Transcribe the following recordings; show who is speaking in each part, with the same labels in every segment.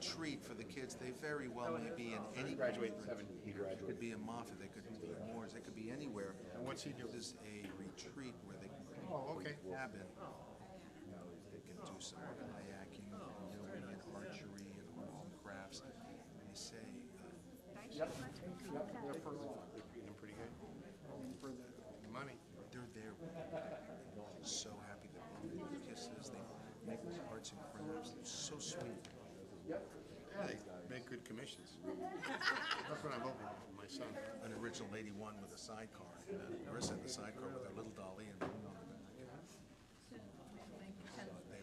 Speaker 1: retreat for the kids. They very well may be in any.
Speaker 2: Graduated 7. He
Speaker 1: It
Speaker 2: graduated.
Speaker 1: could be in Moffat, they could be in Moores, they could be anywhere.
Speaker 2: And what's he do?
Speaker 1: There's a retreat where they
Speaker 2: Oh, okay.
Speaker 1: cabin. They can do some kayaking, canoeing, and archery, and arts and crafts. And they say,
Speaker 2: Yep. They're treating him pretty good. For the money.
Speaker 1: they're there. So happy they blow kisses. They make arts and crafts. They're so sweet.
Speaker 2: Yeah, they make good commissions. That's what I'm hoping for my son.
Speaker 1: An original 81 with a sidecar. Marissa had the sidecar with her little dolly and balloon on her back. They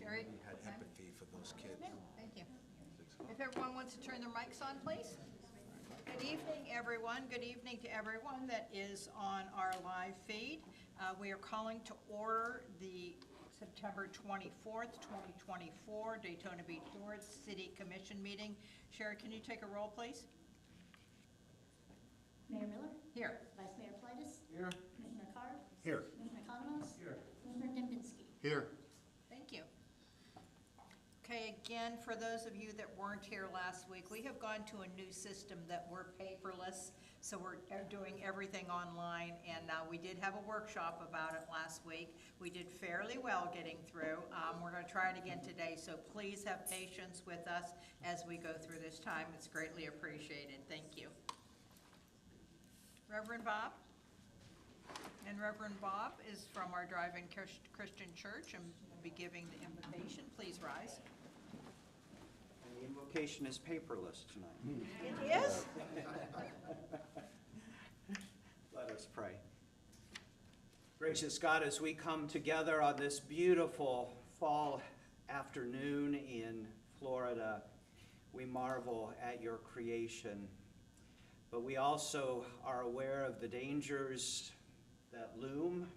Speaker 3: Sherry?
Speaker 1: really had empathy for those kids.
Speaker 3: Thank you. If everyone wants to turn their mics on, please. Good evening, everyone. Good evening to everyone that is on our live feed. We are calling to order the September 24th, 2024 Daytona Beach Shores City Commission meeting. Sherry, can you take a roll, please?
Speaker 4: Mayor Miller?
Speaker 3: Here.
Speaker 4: Vice Mayor Plitus?
Speaker 2: Here.
Speaker 4: Commissioner Carr?
Speaker 2: Here.
Speaker 4: Commissioner Economos? Here. Commissioner Dembinski?
Speaker 2: Here.
Speaker 3: Thank you. Okay, again, for those of you that weren't here last week, we have gone to a new system that we're paperless, so we're doing everything online, and we did have a workshop about it last week. We did fairly well getting through. We're going to try it again today, so please have patience with us as we go through this time. It's greatly appreciated. Thank you. Reverend Bob? And Reverend Bob is from our Drive-In Christian Church and will be giving the invitation. Please rise.
Speaker 5: And the invocation is paperless tonight.
Speaker 3: It is?
Speaker 5: Let us pray. Gracious God, as we come together on this beautiful fall afternoon in Florida, we marvel at your creation. But we also are aware of the dangers that loom,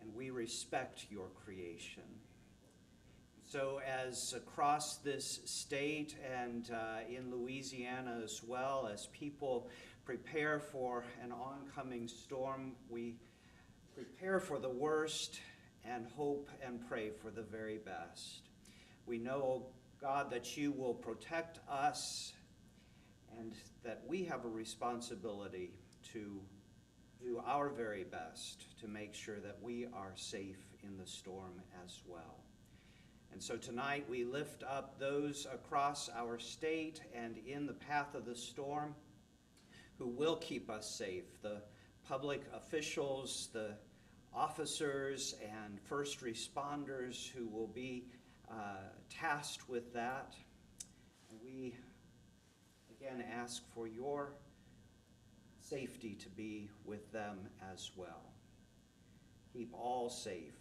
Speaker 5: and we respect your creation. So as across this state and in Louisiana as well, as people prepare for an oncoming storm, we prepare for the worst and hope and pray for the very best. We know, God, that you will protect us and that we have a responsibility to do our very best to make sure that we are safe in the storm as well. And so tonight we lift up those across our state and in the path of the storm who will keep us safe, the public officials, the officers and first responders who will be tasked with that. And we again ask for your safety to be with them as well. Keep all safe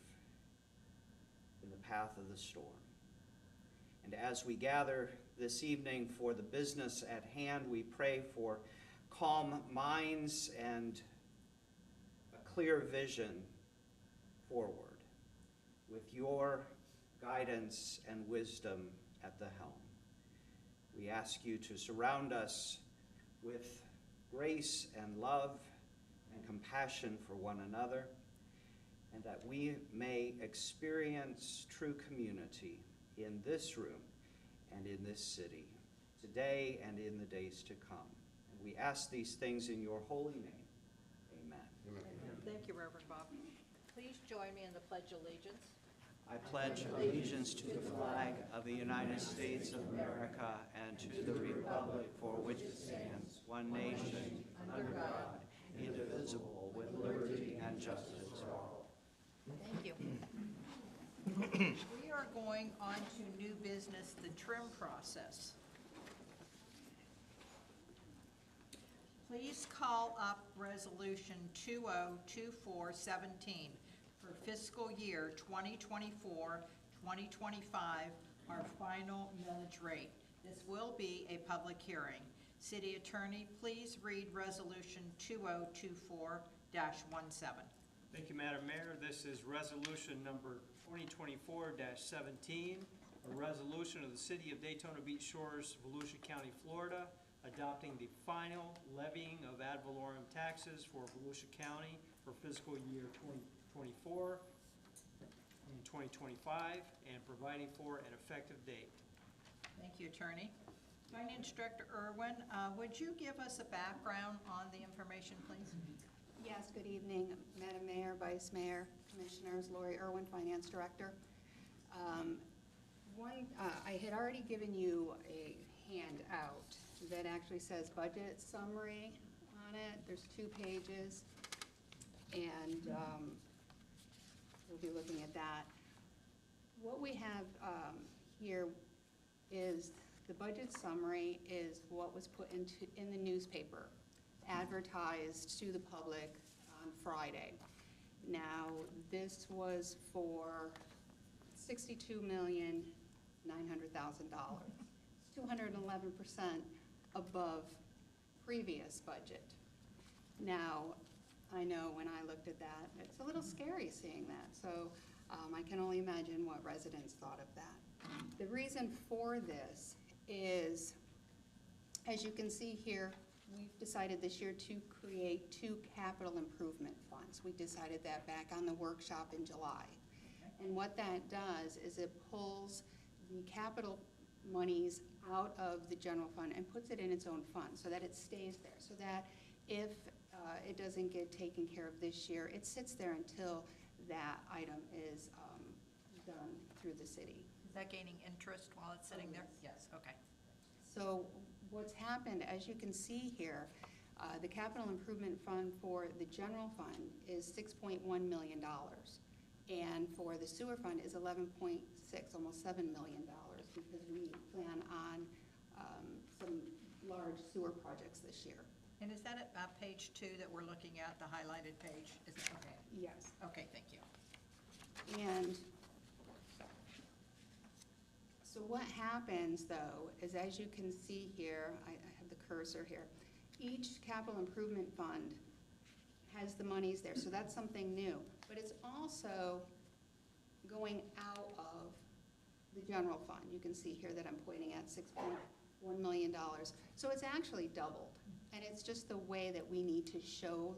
Speaker 5: in the path of the storm. And as we gather this evening for the business at hand, we pray for calm minds and a clear vision forward with your guidance and wisdom at the helm. We ask you to surround us with grace and love and compassion for one another, and that we may experience true community in this room and in this city, today and in the days to come. And we ask these things in your holy name. Amen.
Speaker 2: Amen.
Speaker 3: Thank you, Reverend Bob. Please join me in the Pledge of Allegiance.
Speaker 5: I pledge allegiance to the flag of the United States of America and to the republic for which it stands, one nation, under God, indivisible, with liberty and justice for all.
Speaker 3: Thank you. We are going on to new business, the trim process. Please call up Resolution 2024-17 for fiscal year 2024-2025, our final millage rate. This will be a public hearing. City Attorney, please read Resolution 2024-17.
Speaker 6: Thank you, Madam Mayor. This is resolution number 2024-17, a resolution of the City of Daytona Beach Shores, Volusia County, Florida, adopting the final levying of ad valorem taxes for Volusia County for fiscal year 2024 and 2025, and providing for an effective date.
Speaker 3: Thank you, Attorney. Finance Director Irwin, would you give us a background on the information, please?
Speaker 7: Yes, good evening, Madam Mayor, Vice Mayor, Commissioners, Lori Irwin, Finance Director. I had already given you a handout that actually says budget summary on it. There's 2 pages, and we'll be looking at that. What we have here is the budget summary is what was put in the newspaper, advertised to the public on Friday. Now, this was for $62,900,000. It's 211% above previous budget. Now, I know when I looked at that, it's a little scary seeing that, so I can only imagine what residents thought of that. The reason for this is, as you can see here, we've decided this year to create 2 capital improvement funds. We decided that back on the workshop in July. And what that does is it pulls the capital monies out of the general fund and puts it in its own fund so that it stays there, so that if it doesn't get taken care of this year, it sits there until that item is done through the city.
Speaker 3: Is that gaining interest while it's sitting there? Yes, okay.
Speaker 7: So what's happened, as you can see here, the capital improvement fund for the general fund is $6.1 million. And for the sewer fund is 11.6, almost $7 million, because we plan on some large sewer projects this year.
Speaker 3: And is that at page 2 that we're looking at, the highlighted page? Is that okay?
Speaker 7: Yes.
Speaker 3: Okay, thank you.
Speaker 7: And so what happens, though, is as you can see here, I have the cursor here, each capital improvement fund has the monies there, so that's something new. But it's also going out of the general fund. You can see here that I'm pointing at $6.1 million. So it's actually doubled. And it's just the way that we need to show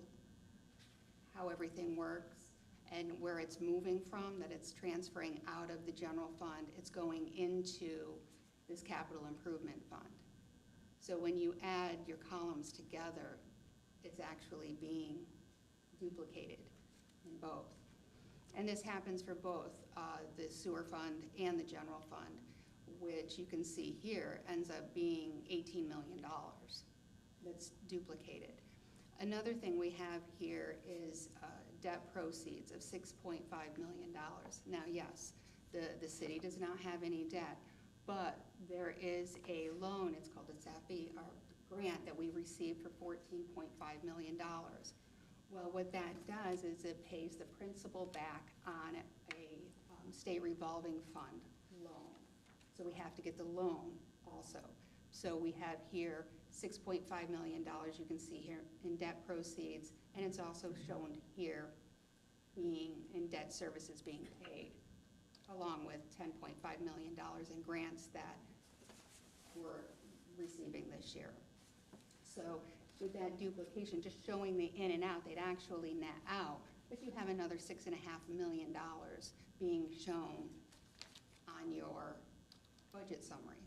Speaker 7: how everything works and where it's moving from, that it's transferring out of the general fund. It's going into this capital improvement fund. So when you add your columns together, it's actually being duplicated in both. And this happens for both the sewer fund and the general fund, which you can see here ends up being $18 million that's duplicated. Another thing we have here is debt proceeds of $6.5 million. Now, yes, the city does not have any debt, but there is a loan, it's called a SAFI, or grant that we received for $14.5 million. Well, what that does is it pays the principal back on a state revolving fund loan. So we have to get the loan also. So we have here $6.5 million, you can see here, in debt proceeds, and it's also shown here being in debt services being paid, along with $10.5 million in grants that we're receiving this year. So with that duplication, just showing the in and out, they'd actually net out, but you have another $6.5 million being shown on your budget summary.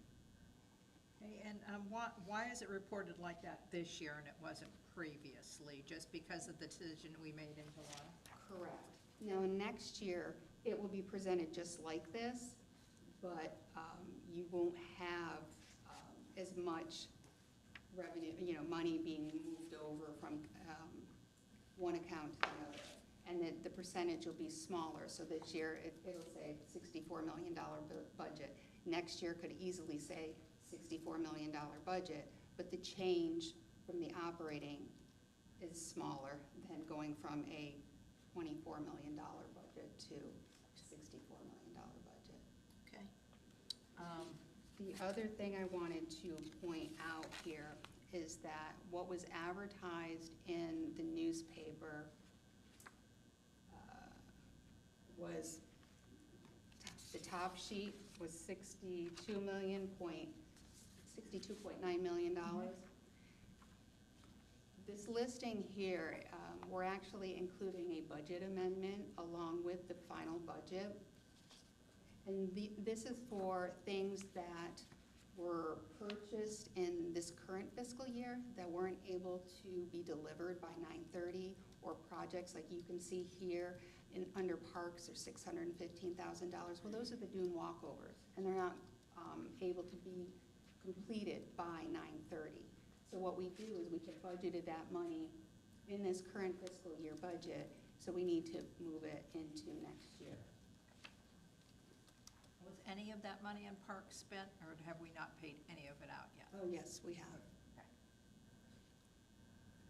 Speaker 3: Okay, and why is it reported like that this year and it wasn't previously? Just because of the decision we made in July?
Speaker 7: Correct. Now, next year, it will be presented just like this, but you won't have as much revenue, money being moved over from one account to another. And that the percentage will be smaller. So this year, it'll say $64 million budget. Next year could easily say $64 million budget, but the change from the operating is smaller than going from a $24 million budget to $64 million budget.
Speaker 3: Okay.
Speaker 7: The other thing I wanted to point out here is that what was advertised in the newspaper was, the top sheet was $62.9 million. This listing here, we're actually including a budget amendment along with the final budget. And this is for things that were purchased in this current fiscal year that weren't able to be delivered by 9:30, or projects like you can see here under parks are $615,000. Well, those are the dune walkovers, and they're not able to be completed by 9:30. So what we do is we have budgeted that money in this current fiscal year budget, so we need to move it into next year.
Speaker 3: Was any of that money in parks spent, or have we not paid any of it out yet?
Speaker 7: Oh, yes, we have.
Speaker 3: Okay.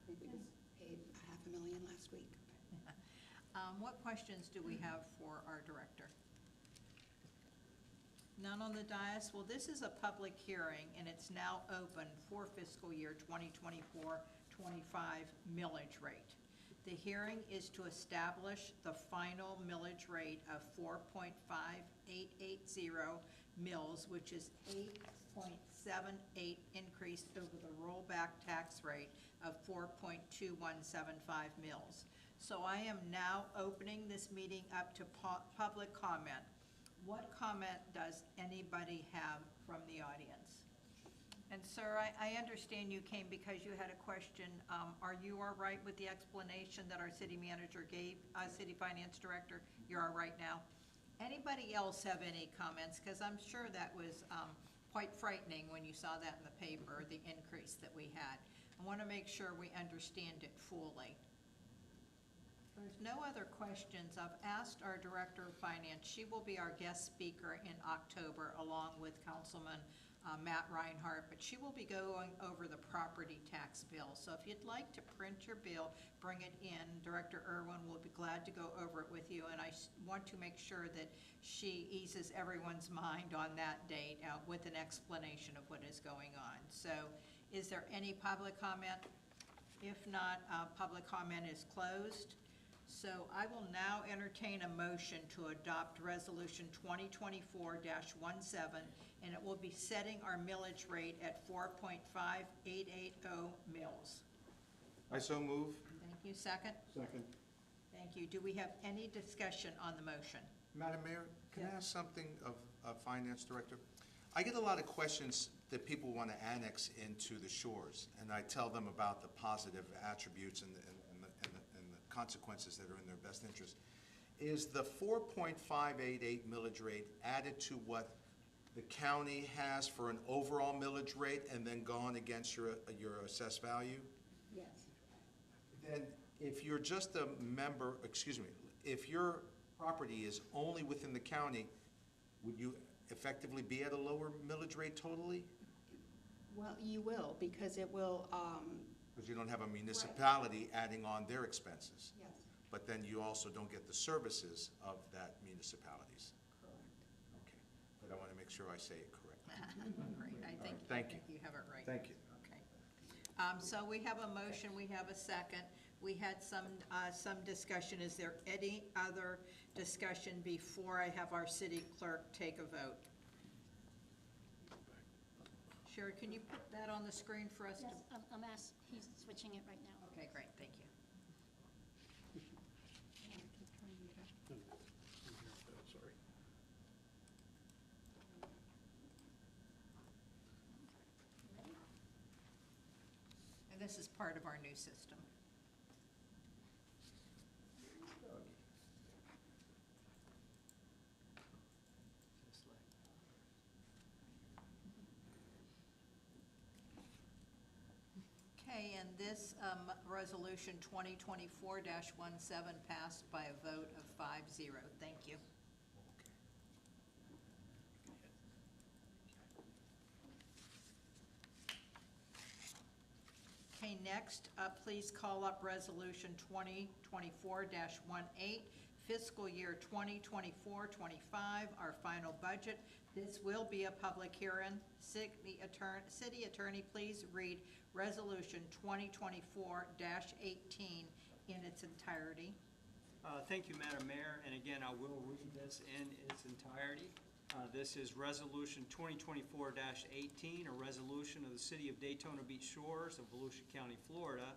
Speaker 7: I think we just paid $500,000 last week.
Speaker 3: What questions do we have for our director? None on the dais? Well, this is a public hearing, and it's now open for fiscal year 2024-25 millage rate. The hearing is to establish the final millage rate of 4.5880 mills, which is 8.78 increase over the rollback tax rate of 4.2175 mills. So I am now opening this meeting up to public comment. What comment does anybody have from the audience? And sir, I understand you came because you had a question. Are you all right with the explanation that our city manager gave, city finance director? You're all right now? Anybody else have any comments? Because I'm sure that was quite frightening when you saw that in the paper, the increase that we had. I want to make sure we understand it fully. There's no other questions. I've asked our Director of Finance. She will be our guest speaker in October along with Councilman Matt Reinhardt, but she will be going over the property tax bill. So if you'd like to print your bill, bring it in. Director Irwin will be glad to go over it with you, and I want to make sure that she eases everyone's mind on that date with an explanation of what is going on. So is there any public comment? If not, public comment is closed. So I will now entertain a motion to adopt Resolution 2024-17, and it will be setting our millage rate at 4.5880 mills.
Speaker 1: I so move.
Speaker 3: Thank you. Second?
Speaker 2: Second.
Speaker 3: Thank you. Do we have any discussion on the motion?
Speaker 1: Madam Mayor, can I
Speaker 3: Yes.
Speaker 1: ask something of Finance Director? I get a lot of questions that people want to annex into the shores, and I tell them about the positive attributes and the consequences that are in their best interest. Is the 4.588 millage rate added to what the county has for an overall millage rate and then gone against your assessed value?
Speaker 7: Yes.
Speaker 1: Then if you're just a member, if your property is only within the county, would you effectively be at a lower millage rate totally?
Speaker 7: Well, you will, because it will,
Speaker 1: Because you don't have a municipality adding on their expenses.
Speaker 7: yes,
Speaker 1: But then you also don't get the services of that municipalities.
Speaker 7: correct.
Speaker 1: Okay, but I want to make sure I say it correctly.
Speaker 3: Great. I think
Speaker 1: Thank you.
Speaker 3: you have it right.
Speaker 1: Thank you.
Speaker 3: Okay. So we have a motion, we have a second. We had some discussion. Is there any other discussion before I have our city clerk take a vote? Sherry, can you put that on the screen for us?
Speaker 4: Yes, I'm asked, he's switching it right now.
Speaker 3: Okay, great, thank you.
Speaker 2: Sorry.
Speaker 4: Ready?
Speaker 3: And this is part of our new system. Okay, and this resolution 2024-17 passed by a vote of 5-0. Thank you. Okay, next, please call up Resolution 2024-18, fiscal year 2024-25, our final budget. This will be a public hearing. City Attorney, please read Resolution 2024-18 in its entirety.
Speaker 6: Thank you, Madam Mayor, and again, I will read this in its entirety. This is Resolution 2024-18, a resolution of the City of Daytona Beach Shores of Volusia County, Florida,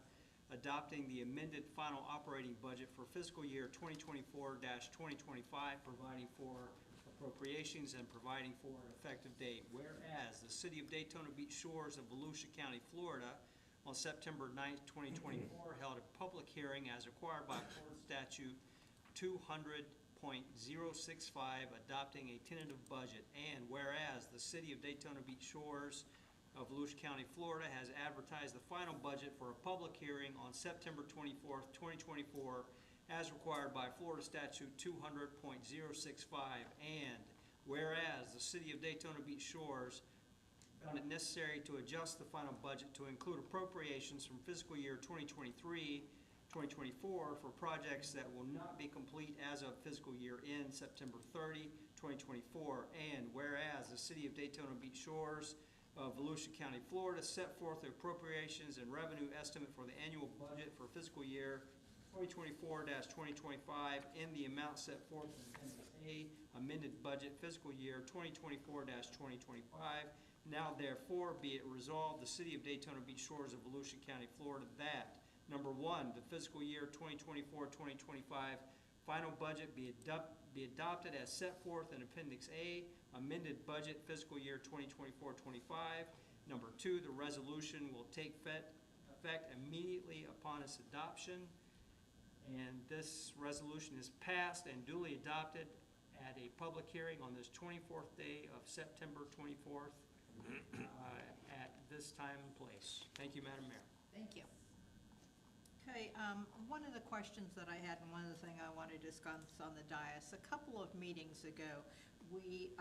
Speaker 6: adopting the amended final operating budget for fiscal year 2024-2025, providing for the appropriations and providing for an effective date. Whereas the City of Daytona Beach Shores of Volusia County, Florida, on September 9th, 2024, held a public hearing as required by Florida Statute 200.065, adopting a tentative budget. And whereas the City of Daytona Beach Shores of Volusia County, Florida, has advertised the final budget for a public hearing on September 24th, 2024, as required by Florida Statute 200.065. And whereas the City of Daytona Beach Shores found it necessary to adjust the final budget to include appropriations from fiscal year 2023-2024 for projects that will not be complete as of fiscal year end September 30, 2024. And whereas the City of Daytona Beach Shores of Volusia County, Florida, set forth the appropriations and revenue estimate for the annual budget for fiscal year 2024-2025 in the amount set forth in Appendix A, amended budget fiscal year 2024-2025. Now therefore be it resolved, the City of Daytona Beach Shores of Volusia County, Florida, that, number one, the fiscal year 2024-2025 final budget be adopted as set forth in Appendix A, amended budget fiscal year 2024-25. Number two, the resolution will take effect immediately upon its adoption. And this resolution is passed and duly adopted at a public hearing on this 24th day of September 24th at this time and place. Thank you, Madam Mayor.
Speaker 3: Thank you. Okay, one of the questions that I had, and one of the things I wanted to discuss on the dais, a couple of meetings ago, we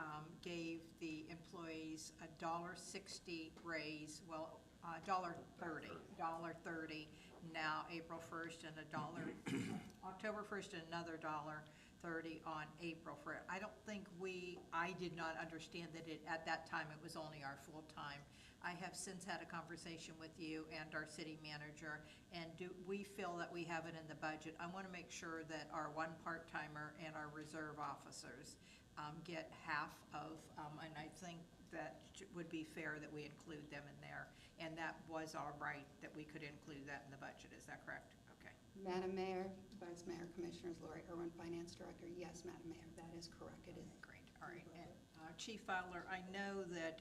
Speaker 3: gave the employees a $1.60 raise, well, $1.30, now April 1st, and October 1st, and another $1.30 on April 1st. I don't think I did not understand that at that time, it was only our full-time. I have since had a conversation with you and our city manager, and we feel that we have it in the budget. I want to make sure that our one part-timer and our reserve officers get half of, and I think that would be fair that we include them in there. And that was all right, that we could include that in the budget. Is that correct? Okay.
Speaker 7: Madam Mayor, Vice Mayor, Commissioners, Lori Irwin, Finance Director, yes, Madam Mayor, that is correct, it is.
Speaker 3: Great, all right. And Chief Fowler, I know that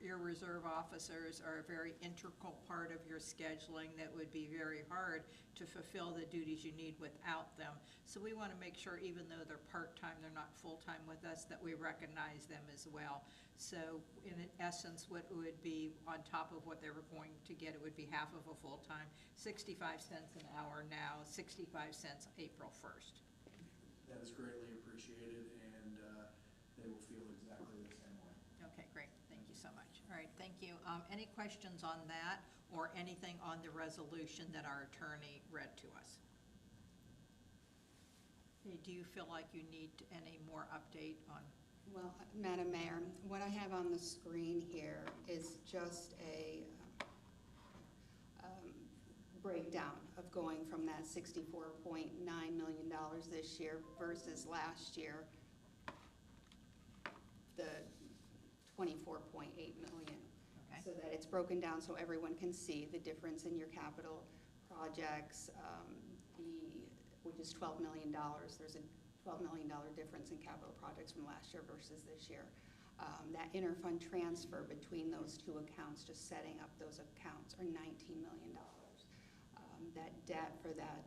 Speaker 3: your reserve officers are a very integral part of your scheduling that would be very hard to fulfill the duties you need without them. So we want to make sure, even though they're part-time, they're not full-time with us, that we recognize them as well. So in essence, what would be on top of what they were going to get, it would be half of a full-time, 65 cents an hour now, 65 cents April 1st.
Speaker 8: That is greatly appreciated, and they will feel exactly the same way.
Speaker 3: Okay, great. Thank you so much. All right, thank you. Any questions on that or anything on the resolution that our attorney read to us? Okay, do you feel like you need any more update on?
Speaker 7: Well, Madam Mayor, what I have on the screen here is just a breakdown of going from that $64.9 million this year versus last year, the $24.8 million.
Speaker 3: Okay.
Speaker 7: So that it's broken down so everyone can see the difference in your capital projects, which is $12 million. There's a $12 million difference in capital projects from last year versus this year. That interfund transfer between those two accounts, just setting up those accounts, are $19 million. That debt for that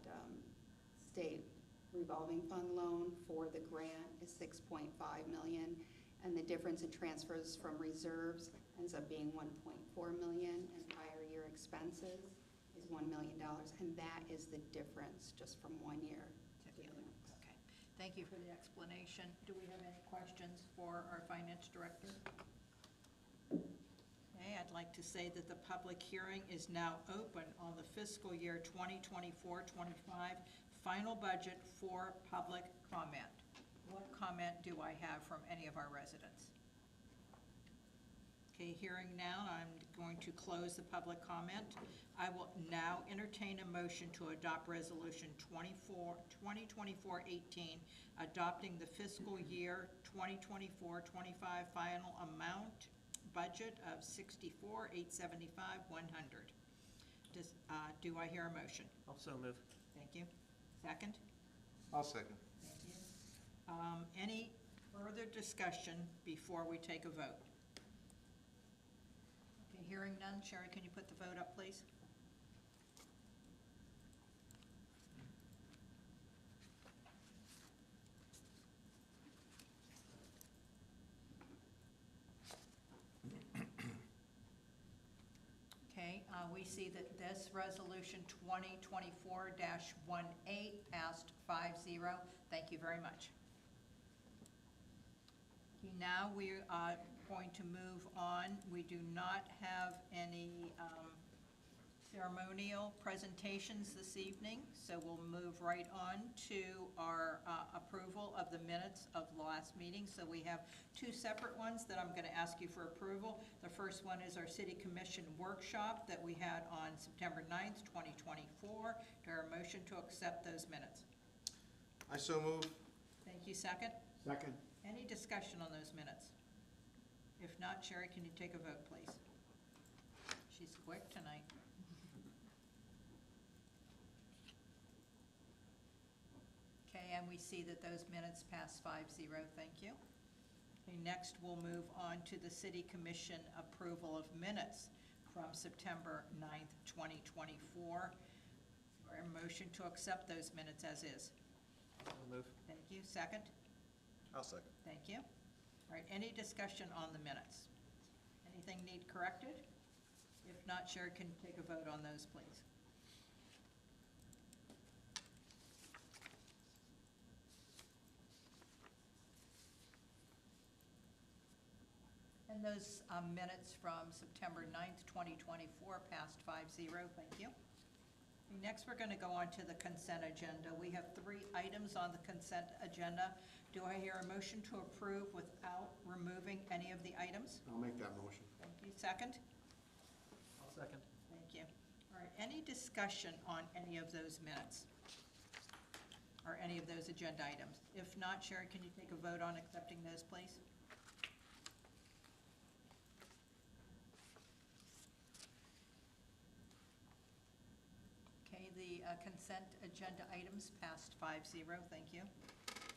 Speaker 7: state revolving fund loan for the grant is $6.5 million, and the difference in transfers from reserves ends up being $1.4 million, and prior year expenses is $1 million, and that is the difference just from 1 year to the other.
Speaker 3: Okay, thank you for the explanation. Do we have any questions for our finance director? Okay, I'd like to say that the public hearing is now open on the fiscal year 2024-25 final budget for public comment. What comment do I have from any of our residents? Okay, hearing now, I'm going to close the public comment. I will now entertain a motion to adopt Resolution 2024-18, adopting the fiscal year 2024-25 final amount budget of $64,875,100. Do I hear a motion?
Speaker 6: Also move.
Speaker 3: Thank you. Second?
Speaker 1: I'll second.
Speaker 3: Thank you. Any Further discussion before we take a vote? Okay, hearing none. Sherry, can you put the vote up, please? Okay, we see that this resolution 2024-18 passed 5-0. Thank you very much. Okay, now we are going to move on. We do not have any ceremonial presentations this evening, so we'll move right on to our approval of the minutes of the last meeting. So we have two separate ones that I'm going to ask you for approval. The first one is our City Commission workshop that we had on September 9th, 2024. Do I hear a motion to accept those minutes?
Speaker 1: I so move.
Speaker 3: Thank you. Second?
Speaker 2: Second.
Speaker 3: Any discussion on those minutes? If not, Sherry, can you take a vote, please? She's quick tonight. Okay, and we see that those minutes pass 5-0. Thank you. Okay, next we'll move on to the City Commission approval of minutes from September 9th, 2024. Or a motion to accept those minutes as is.
Speaker 6: I'll move.
Speaker 3: Thank you. Second?
Speaker 1: I'll second.
Speaker 3: Thank you. All right, any discussion on the minutes? Anything need corrected? If not, Sherry, can you take a vote on those, please? And those minutes from September 9th, 2024 passed 5-0. Thank you. Next, we're going to go on to the consent agenda. We have 3 items on the consent agenda. Do I hear a motion to approve without removing any of the items?
Speaker 2: I'll make that motion.
Speaker 3: Thank you. Second?
Speaker 6: I'll second.
Speaker 3: Thank you. All right, any discussion on any of those minutes? Or any of those agenda items? If not, Sherry, can you take a vote on accepting those, please? Okay, the consent agenda items passed 5-0. Thank you.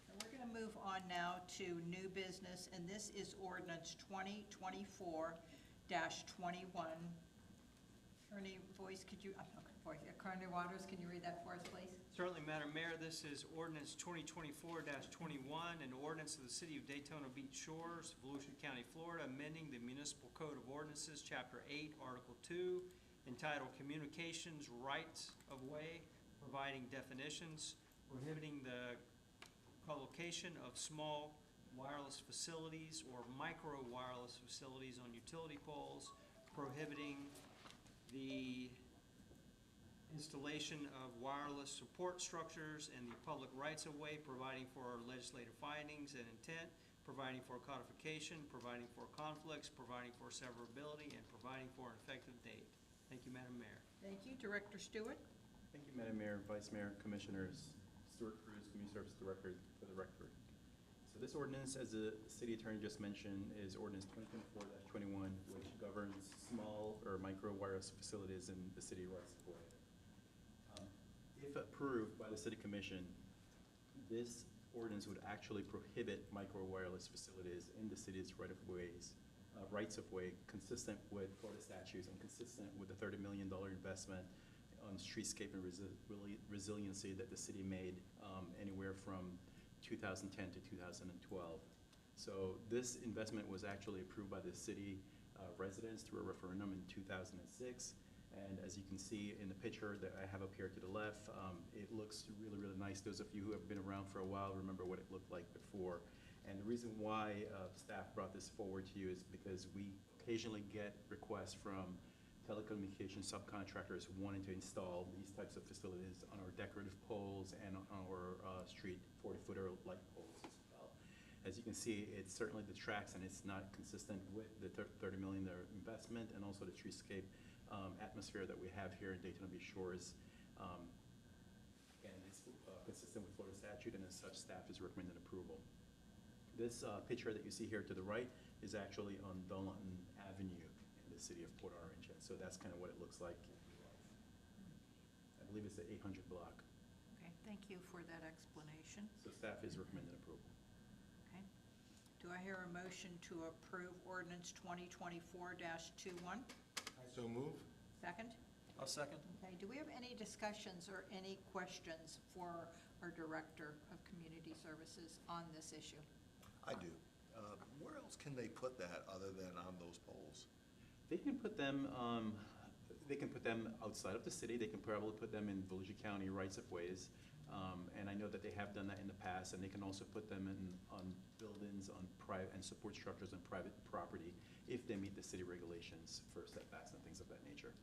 Speaker 3: And we're going to move on now to new business, and this is ordinance 2024-21. Attorney Boyce, could you, Attorney Waters, can you read that for us, please?
Speaker 6: Certainly, Madam Mayor, this is ordinance 2024-21, an ordinance of the City of Daytona Beach Shores, Volusia County, Florida, amending the Municipal Code of Ordinances, Chapter 8, Article 2, entitled Communications Rights of Way, providing definitions, prohibiting the collocation of small wireless facilities or micro wireless facilities on utility poles, prohibiting the installation of wireless support structures in the public rights-of-way, providing for legislative findings and intent, providing for codification, providing for conflicts, providing for severability, and providing for an effective date. Thank you, Madam Mayor.
Speaker 3: Thank you. Director Stewart?
Speaker 9: Thank you, Madam Mayor, Vice Mayor, Commissioners, Stuart Cruz, Community Service Director, for the record. So this ordinance, as the City Attorney just mentioned, is Ordinance 2024-21, which governs small or micro wireless facilities in the city rights of way. If approved by the City Commission, this ordinance would actually prohibit micro wireless facilities in the city's rights of way, consistent with Florida statutes and consistent with the $30 million investment on streetscape and resiliency that the city made anywhere from 2010 to 2012. So this investment was actually approved by the city residents through a referendum in 2006. And as you can see in the picture that I have up here to the left, it looks really, really nice. Those of you who have been around for a while remember what it looked like before. And the reason why staff brought this forward to you is because we occasionally get requests from telecommunications subcontractors wanting to install these types of facilities on our decorative poles and on our street 40-footer light poles as well. As you can see, it certainly detracts and it's not consistent with the $30 million investment and also the streetscape atmosphere that we have here in Daytona Beach Shores. And it's consistent with Florida statute, and as such, staff is recommending approval. This picture that you see here to the right is actually on Dunlawton Avenue in the city of Port Orange. And so that's kind of what it looks like in real life. I believe it's the 800 block.
Speaker 3: Okay, thank you for that explanation.
Speaker 9: So staff is recommending approval.
Speaker 3: Okay. Do I hear a motion to approve ordinance 2024-21?
Speaker 1: So move.
Speaker 3: Second?
Speaker 6: I'll second.
Speaker 3: Okay, do we have any discussions or any questions for our Director of Community Services on this issue?
Speaker 10: I do. Where else can they put that other than on those poles?
Speaker 9: They can put them, outside of the city. They can probably put them in Volusia County rights of ways. And I know that they have done that in the past, and they can also put them on buildings, on private, and support structures on private property if they meet the city regulations for setbacks and things of that nature.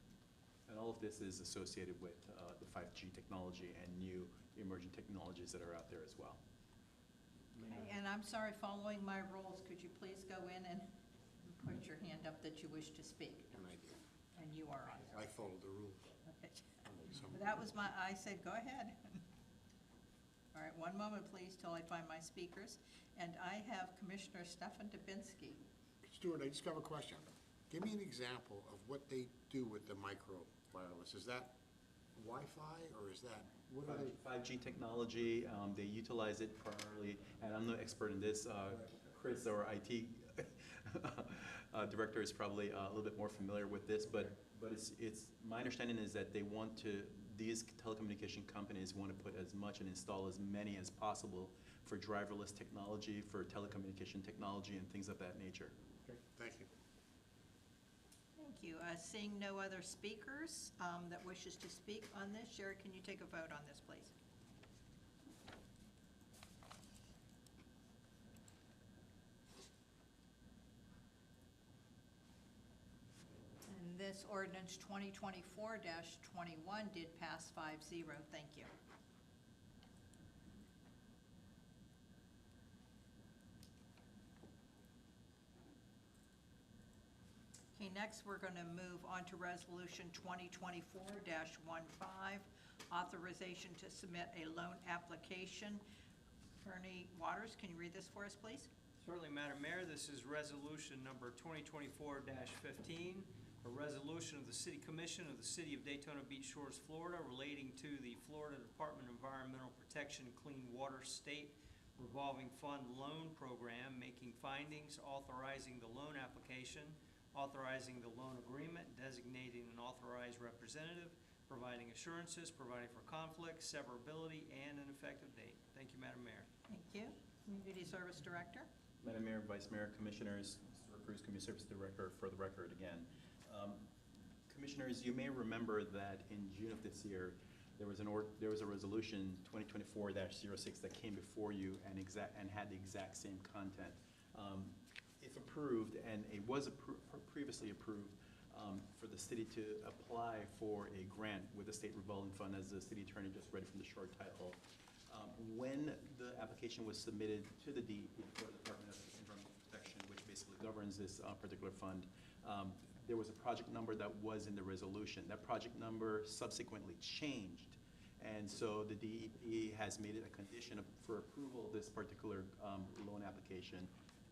Speaker 9: And all of this is associated with the 5G technology and new emerging technologies that are out there as well.
Speaker 3: Okay, and I'm sorry, following my rules, could you please go in and put your hand up that you wish to speak?
Speaker 2: And I did.
Speaker 3: And you are on.
Speaker 2: I followed the rules.
Speaker 3: Okay.
Speaker 2: So-
Speaker 3: That was I said, go ahead. All right, one moment, please, till I find my speakers. And I have Commissioner Stefan Dubinsky.
Speaker 2: Stuart, I just have a question. Give me an example of what they do with the micro wireless. Is that Wi-Fi or is that, what are they?
Speaker 9: 5G technology, they utilize it primarily, and I'm no expert in this. Chris, our IT director, is probably a little bit more familiar with this, but it's my understanding is that these telecommunication companies want to put as much and install as many as possible for driverless technology, for telecommunication technology, and things of that nature.
Speaker 2: Okay, thank you.
Speaker 3: Thank you. Seeing no other speakers that wishes to speak on this, Sherry, can you take a vote on this, please? And this ordinance 2024-21 did pass 5-0. Thank you. Okay, next we're going to move on to Resolution 2024-15, authorization to submit a loan application. Attorney Waters, can you read this for us, please?
Speaker 6: Certainly, Madam Mayor, this is resolution number 2024-15, a resolution of the City Commission of the City of Daytona Beach Shores, Florida, relating to the Florida Department of Environmental Protection Clean Water State Revolving Fund Loan Program, making findings, authorizing the loan application, authorizing the loan agreement, designating an authorized representative, providing assurances, providing for conflict, severability, and an effective date. Thank you, Madam Mayor.
Speaker 3: Thank you. Community Service Director.
Speaker 9: Madam Mayor, Vice Mayor, Commissioners, Stuart Cruz, Community Service Director, for the record again. Commissioners, you may remember that in June of this year, there was a resolution 2024-06 that came before you and had the exact same content. If approved, and it was previously approved, for the city to apply for a grant with the State Revolving Fund, as the city attorney just read from the short title. When the application was submitted to the DEP, for the Department of Environmental Protection, which basically governs this particular fund, there was a project number that was in the resolution. That project number subsequently changed. And so the DEP has made it a condition for approval of this particular loan application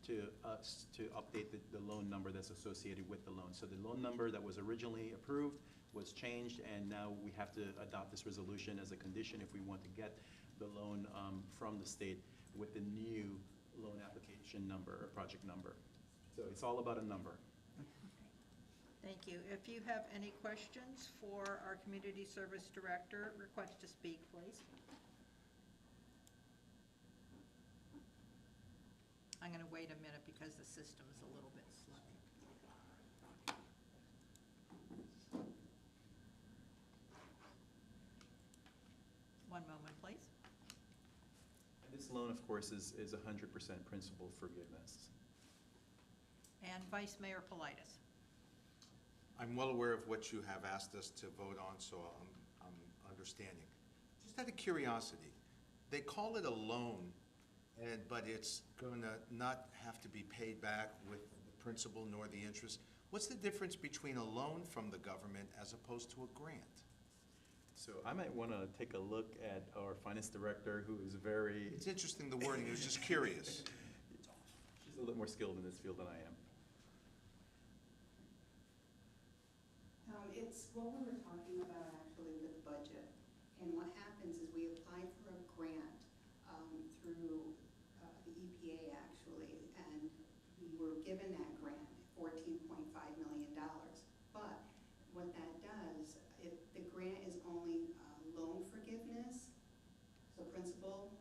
Speaker 9: to update the loan number that's associated with the loan. So the loan number that was originally approved was changed, and now we have to adopt this resolution as a condition if we want to get the loan from the state with the new loan application number or project number. So it's all about a number.
Speaker 3: Thank you. If you have any questions for our Community Service Director, request to speak, please. I'm going to wait a minute because the system is a little bit slow. One moment, please.
Speaker 9: This loan, of course, is 100% principal forgiveness.
Speaker 3: And Vice Mayor Politis.
Speaker 1: I'm well aware of what you have asked us to vote on, so I'm understanding. Just out of curiosity, they call it a loan, but it's going to not have to be paid back with the principal nor the interest. What's the difference between a loan from the government as opposed to a grant?
Speaker 9: So I might want to take a look at our finance director, who is very...
Speaker 1: It's interesting, the wording, I was just curious.
Speaker 9: She's a little more skilled in this field than I am.
Speaker 7: It's what we were talking about actually with budget. And what happens is we apply for a grant through the EPA actually, and were given that grant, $14.5 million. But what that does, if the grant is only loan forgiveness, so principal,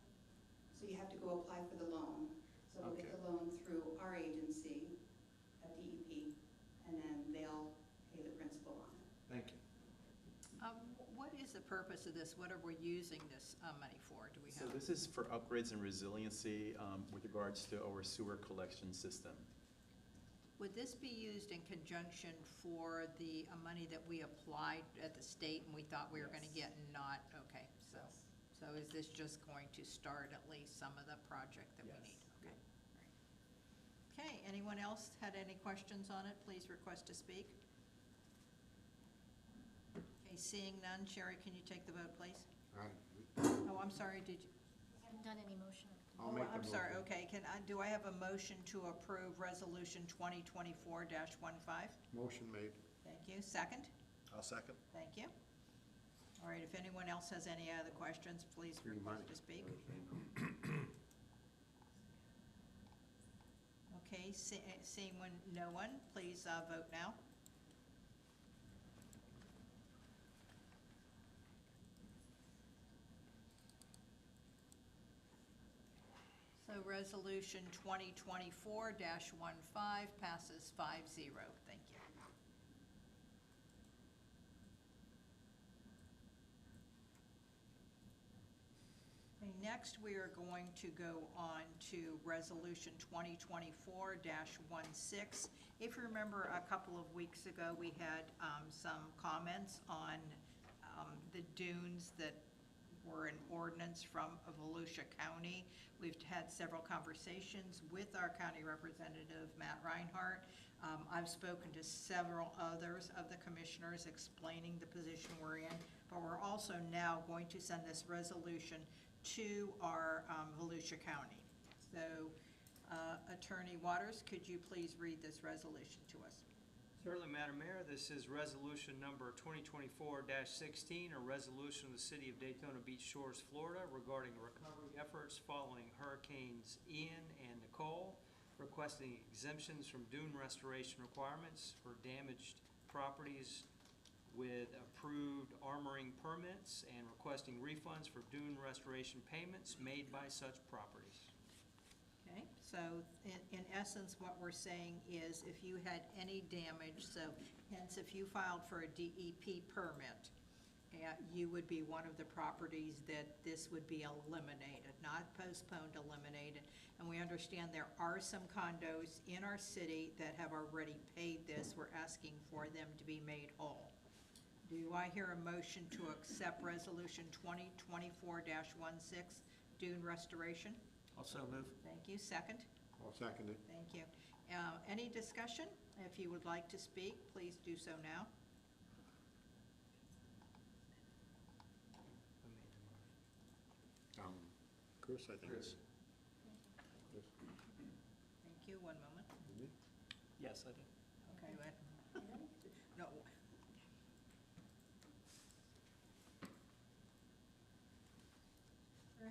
Speaker 7: so you have to go apply for the loan. So we'll get the loan through our agency at DEP, and then they'll pay the principal on it.
Speaker 1: Thank you.
Speaker 3: What is the purpose of this? What are we using this money for? Do we
Speaker 9: So
Speaker 3: have?
Speaker 9: this is for upgrades and resiliency with regards to our sewer collection system.
Speaker 3: Would this be used in conjunction for the money that we applied at the state and we thought we were gonna get and not? Okay, so is this just going to start at least some of the project that we
Speaker 9: Yes.
Speaker 3: need? Okay. Okay, anyone else had any questions on it? Please request to speak. Okay, seeing none, Sherry, can you take the vote, please?
Speaker 2: All right.
Speaker 3: Oh, I'm sorry, did you?
Speaker 4: I haven't done any motion.
Speaker 2: I'll
Speaker 3: Oh,
Speaker 2: make the
Speaker 3: I'm sorry,
Speaker 2: motion.
Speaker 3: okay, do I have a motion to approve Resolution 2024-15?
Speaker 2: Motion made.
Speaker 3: Thank you, second?
Speaker 10: I'll second.
Speaker 3: Thank you. All right, if anyone else has any other questions, please
Speaker 2: Free
Speaker 3: request
Speaker 2: money.
Speaker 3: to speak. Okay, seeing no one, please vote now. So Resolution 2024-15 passes 5-0. Thank you. Okay, next, we are going to go on to Resolution 2024-16. If you remember, a couple of weeks ago, we had some comments on the dunes that were an ordinance from Volusia County. We've had several conversations with our county representative, Matt Reinhardt. I've spoken to several others of the commissioners explaining the position we're in, but we're also now going to send this resolution to our Volusia County. So, Attorney Waters, could you please read this resolution to us?
Speaker 6: Certainly, Madam Mayor, this is resolution number 2024-16, a resolution of the City of Daytona Beach Shores, Florida regarding recovery efforts following Hurricanes Ian and Nicole, requesting exemptions from dune restoration requirements for damaged properties with approved armoring permits, and requesting refunds for dune restoration payments made by such properties.
Speaker 3: Okay, so in essence, what we're saying is if you had any damage, so hence if you filed for a DEP permit, you would be one of the properties that this would be eliminated, not postponed, eliminated. And we understand there are some condos in our city that have already paid this. We're asking for them to be made whole. Do I hear a motion to accept Resolution 2024-16, dune restoration?
Speaker 6: Also move.
Speaker 3: Thank you. Second?
Speaker 2: I'll second it.
Speaker 3: Thank you. Any discussion? If you would like to speak, please do so now.
Speaker 2: Chris, I think.
Speaker 10: Chris.
Speaker 2: Chris.
Speaker 3: Thank you. One moment.
Speaker 6: Yes, I did.
Speaker 3: Okay, wait. No.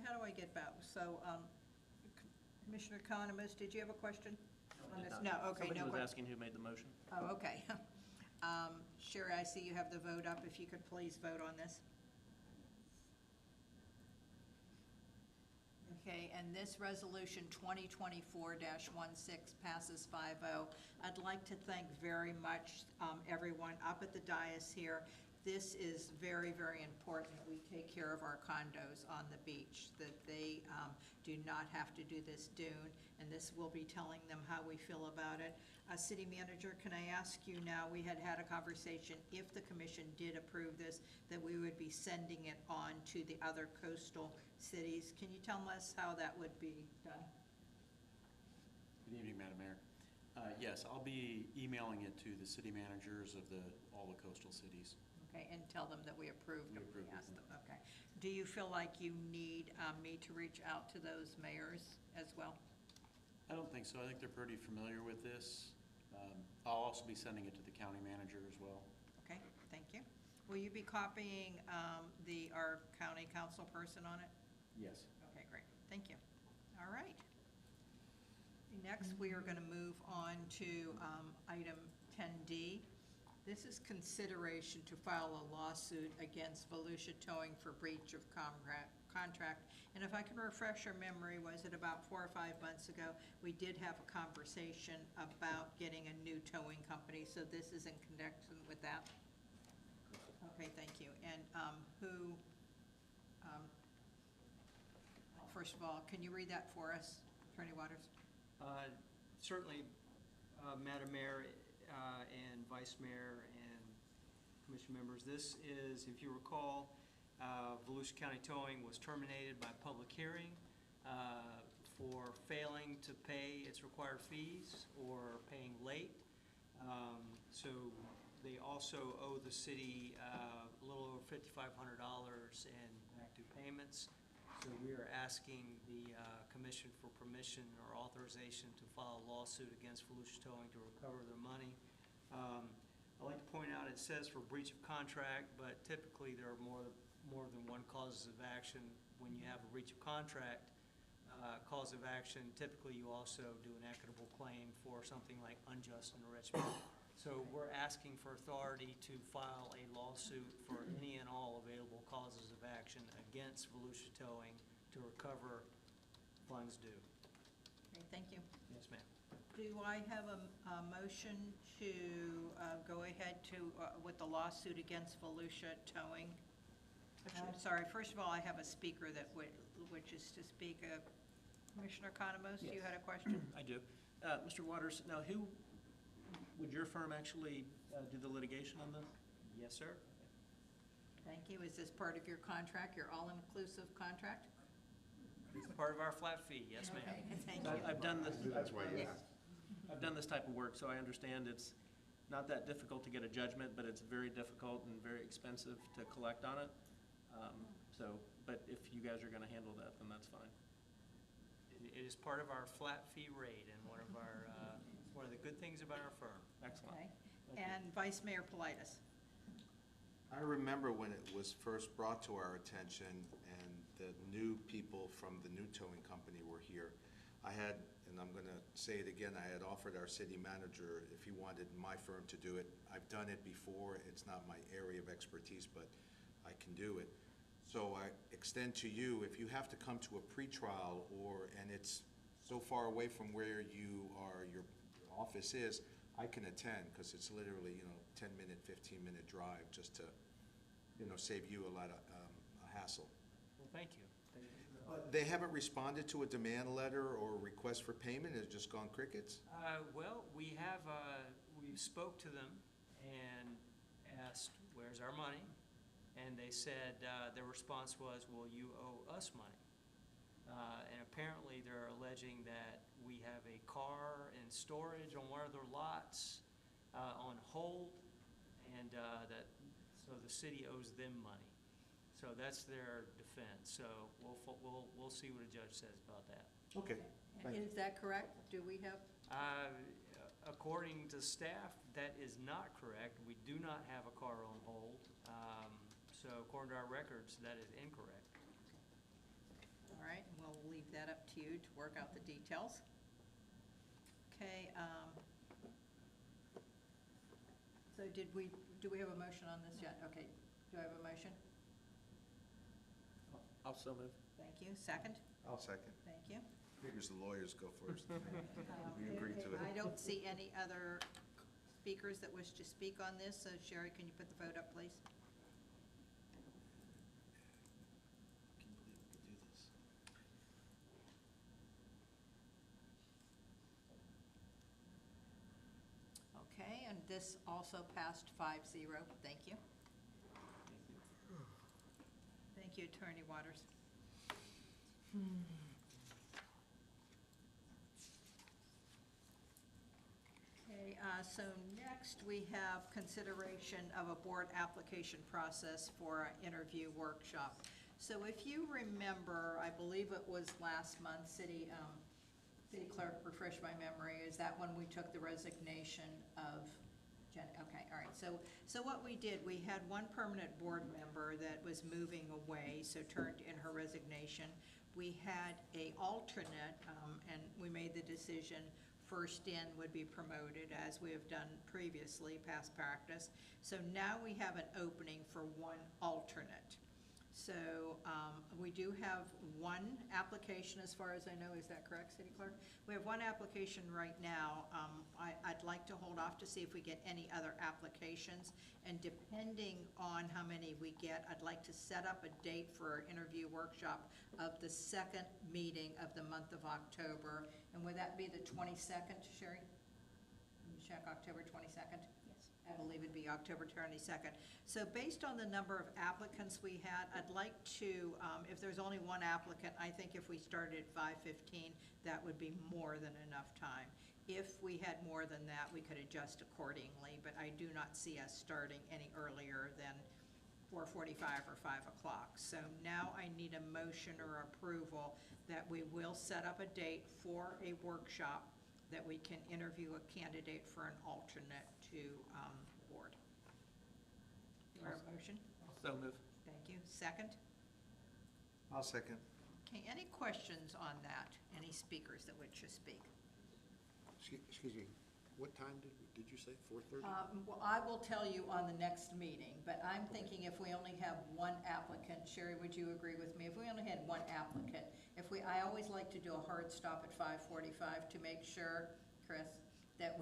Speaker 3: How do I get back? So, Commissioner Economist, did you have a question on this? No, okay, no.
Speaker 6: Somebody was asking who made the motion.
Speaker 3: Oh, okay. Sherry, I see you have the vote up. If you could please vote on this. Okay, and this resolution 2024-16 passes 5-0. I'd like to thank very much everyone up at the dais here. This is very, very important that we take care of our condos on the beach, that they do not have to do this dune, and this will be telling them how we feel about it. City Manager, can I ask you now, we had a conversation, if the commission did approve this, that we would be sending it on to the other coastal cities. Can you tell us how that would be done?
Speaker 11: Good evening, Madam Mayor. Yes, I'll be emailing it to the city managers of all the coastal cities.
Speaker 3: Okay, and tell them that we approved
Speaker 11: We
Speaker 3: it, we
Speaker 11: approved it.
Speaker 3: asked them, okay. Do you feel like you need me to reach out to those mayors as well?
Speaker 11: I don't think so. I think they're pretty familiar with this. I'll also be sending it to the county manager as well.
Speaker 3: Okay, thank you. Will you be copying our county council person on it?
Speaker 11: Yes.
Speaker 3: Okay, great, thank you. All right. next we are gonna move on to, item 10D. This is consideration to file a lawsuit against Volusia Towing for breach of contract. And if I can refresh your memory, was it about 4 or 5 months ago, we did have a conversation about getting a new towing company, so this is in connection with that? Okay, thank you. And, first of all, can you read that for us, Attorney Waters?
Speaker 6: Certainly, Madam Mayor and Vice Mayor and Commission members, this is, if you recall, Volusia County Towing was terminated by public hearing for failing to pay its required fees or paying late. So they also owe the city a little over $5,500 in back due payments. So we are asking the commission for permission or authorization to file a lawsuit against Volusia Towing to recover their money. I'd like to point out, it says for breach of contract, but typically there are more than one causes of action. When you have a breach of contract cause of action, typically you also do an equitable claim for something like unjust enrichment. So we're asking for authority to file a lawsuit for any and all available causes of action against Volusia Towing to recover funds due.
Speaker 3: Okay, thank you.
Speaker 6: Yes, ma'am.
Speaker 3: Do I have a motion to go ahead to, with the lawsuit against Volusia Towing? I'm sorry, first of all, I have a speaker that which is to speak. Commissioner Economos, you had a question?
Speaker 12: I do. Mr. Waters, now would your firm actually do the litigation on this?
Speaker 6: Yes, sir.
Speaker 3: Thank you. Is this part of your contract, your all-inclusive contract?
Speaker 6: It's part of our flat fee, yes, ma'am.
Speaker 3: Okay, thank you.
Speaker 12: I've done this.
Speaker 2: That's why you asked.
Speaker 12: I've done this type of work, so I understand it's not that difficult to get a judgment, but it's very difficult and very expensive to collect on it. But if you guys are gonna handle that, then that's fine.
Speaker 6: It is part of our flat fee rate and one of our, one of the good things about our firm.
Speaker 12: Excellent.
Speaker 3: Okay.
Speaker 12: Thank you.
Speaker 3: And Vice Mayor Politis?
Speaker 1: I remember when it was first brought to our attention and the new people from the new towing company were here. I had, and I'm gonna say it again, I had offered our city manager if he wanted my firm to do it. I've done it before. It's not my area of expertise, but I can do it. So I extend to you, if you have to come to a pretrial and it's so far away from where you are, your office is, I can attend, because it's literally, 10-minute, 15-minute drive just to, save you a lot of hassle.
Speaker 6: Well, thank you.
Speaker 1: But they haven't responded to a demand letter or request for payment? It's just gone crickets?
Speaker 6: Well, we have, we spoke to them and asked, where's our money? And they said, their response was, well, you owe us money. And apparently they're alleging that we have a car in storage on one of their lots on hold, and so the city owes them money. So that's their defense. So we'll see what a judge says about that.
Speaker 1: Okay. Thank you.
Speaker 3: Is that correct? Do we have?
Speaker 6: According to staff, that is not correct. We do not have a car on hold. So according to our records, that is incorrect.
Speaker 3: All right, we'll leave that up to you to work out the details. Okay, so do we have a motion on this yet? Okay, do I have a motion?
Speaker 12: I'll so move.
Speaker 3: Thank you. Second?
Speaker 1: I'll second.
Speaker 3: Thank you.
Speaker 1: Figures the lawyers go first. We agree to it.
Speaker 3: I don't see any other speakers that wish to speak on this, so Sherry, can you put the vote up, please?
Speaker 1: Can you believe we could do this?
Speaker 3: Okay, and this also passed 5-0. Thank you. Thank you, Attorney Waters. Okay, so next we have consideration of a board application process for an interview workshop. So if you remember, I believe it was last month, City Clerk, refresh my memory, is that when we took the resignation of Jen? Okay, all right. So what we did, we had one permanent board member that was moving away, so turned in her resignation. we had a alternate, and we made the decision first in would be promoted, as we have done previously, past practice. So now we have an opening for one alternate. So we do have one application, as far as I know. Is that correct, City Clerk? We have one application right now. I'd like to hold off to see if we get any other applications. And depending on how many we get, I'd like to set up a date for our interview workshop of the second meeting of the month of October. And would that be the 22nd, Sherry? Let me check, October 22nd?
Speaker 4: Yes.
Speaker 3: I believe it'd be October 22nd. So based on the number of applicants we had, I'd like to, if there's only one applicant, I think if we started at 5:15, that would be more than enough time. If we had more than that, we could adjust accordingly, but I do not see us starting any earlier than 4:45 or 5 o'clock. So now I need a motion or approval that we will set up a date for a workshop that we can interview a candidate for an alternate to the board. Do I have a motion?
Speaker 12: So move.
Speaker 3: Thank you. Second?
Speaker 1: I'll second.
Speaker 3: Okay, any questions on that? Any speakers that wish to speak?
Speaker 2: Excuse me, what time did you say, 4:30?
Speaker 3: Well, I will tell you on the next meeting, but I'm thinking if we only have one applicant, Sherry, would you agree with me? If we only had one applicant, I always like to do a hard stop at 5:45 to make sure, Chris, that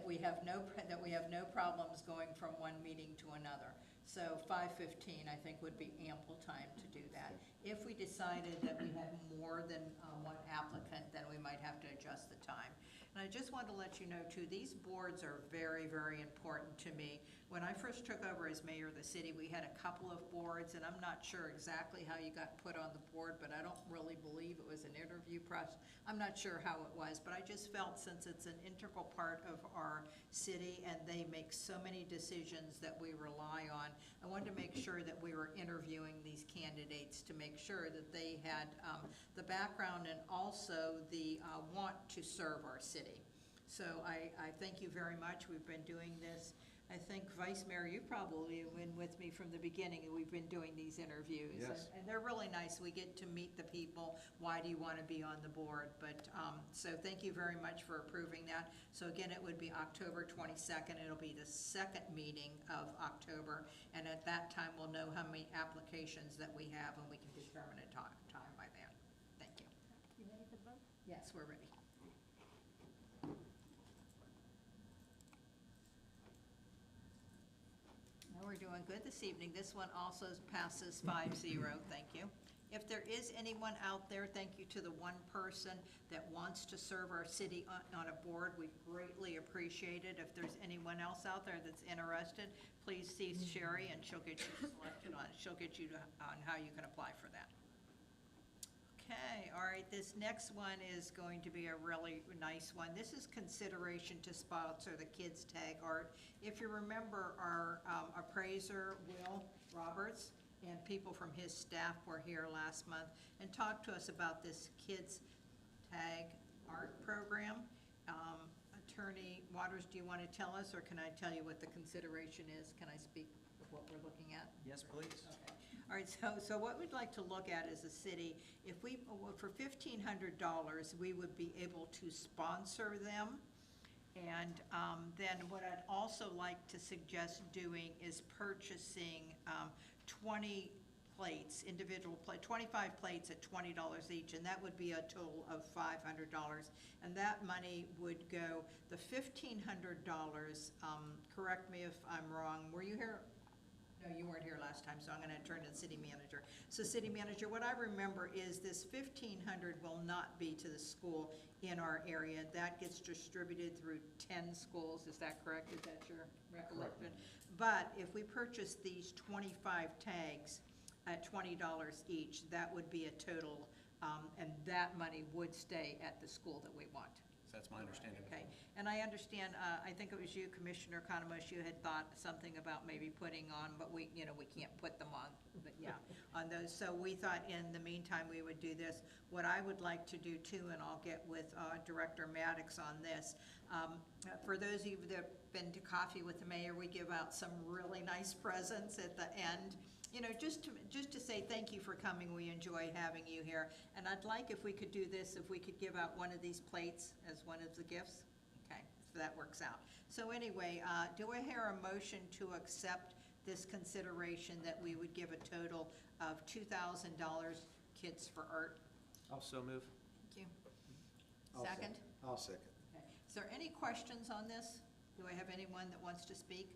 Speaker 3: we have no problems going from one meeting to another. So 5:15, I think, would be ample time to do that. If we decided that we had more than one applicant, then we might have to adjust the time. And I just wanted to let you know, too, these boards are very, very important to me. When I first took over as mayor of the city, we had a couple of boards, and I'm not sure exactly how you got put on the board, but I don't really believe it was an interview process. I'm not sure how it was, but I just felt since it's an integral part of our city and they make so many decisions that we rely on, I wanted to make sure that we were interviewing these candidates to make sure that they had the background and also the want to serve our city. So I thank you very much. We've been doing this. I think, Vice Mayor, you probably been with me from the beginning, and we've been doing these interviews.
Speaker 1: Yes.
Speaker 3: And they're really nice. We get to meet the people. Why do you want to be on the board? But, so thank you very much for approving that. So again, it would be October 22nd. It'll be the second meeting of October. And at that time, we'll know how many applications that we have, and we can determine a time by then. Thank you.
Speaker 4: You ready for the vote?
Speaker 3: Yes, we're ready. We're doing good this evening. This one also passes 5-0. Thank you. If there is anyone out there, thank you to the one person that wants to serve our city on a board. We greatly appreciate it. If there's anyone else out there that's interested, please see Sherry and she'll get you selected on. She'll get you on how you can apply for that. Okay, all right, this next one is going to be a really nice one. This is consideration to sponsor the Kids Tag Art. If you remember, our appraiser, Will Roberts, and people from his staff were here last month and talked to us about this Kids Tag Art program. Attorney Waters, do you want to tell us, or can I tell you what the consideration is? Can I speak of what we're looking at?
Speaker 6: Yes, please.
Speaker 3: Okay. All right, so what we'd like to look at as a city, if we, for $1,500, we would be able to sponsor them. And then what I'd also like to suggest doing is purchasing 20 plates, 25 plates at $20 each, and that would be a total of $500. And that money would go, the $1,500, correct me if I'm wrong, were you here? No, you weren't here last time, so I'm gonna turn to the city manager. So city manager, what I remember is this $1,500 will not be to the school in our area. That gets distributed through 10 schools, is that correct? Is that your recollection? But if we purchase these 25 tags at $20 each, that would be a total, and that money would stay at the school that we want.
Speaker 11: That's my understanding.
Speaker 3: Okay, and I understand, I think it was you, Commissioner Economos, you had thought something about maybe putting on, but we can't put them on, but yeah, on those. So we thought in the meantime, we would do this. What I would like to do too, and I'll get with Director Maddox on this, for those of you that have been to Coffee with the Mayor, we give out some really nice presents at the end. you know, just to say thank you for coming, we enjoy having you here. And I'd like if we could do this, if we could give out one of these plates as one of the gifts. Okay, so that works out. So anyway, do I hear a motion to accept this consideration that we would give a total of $2,000 Kids for Art?
Speaker 6: Also move.
Speaker 3: Thank you. Second?
Speaker 1: I'll second.
Speaker 3: Okay. Is there any questions on this? Do I have anyone that wants to speak?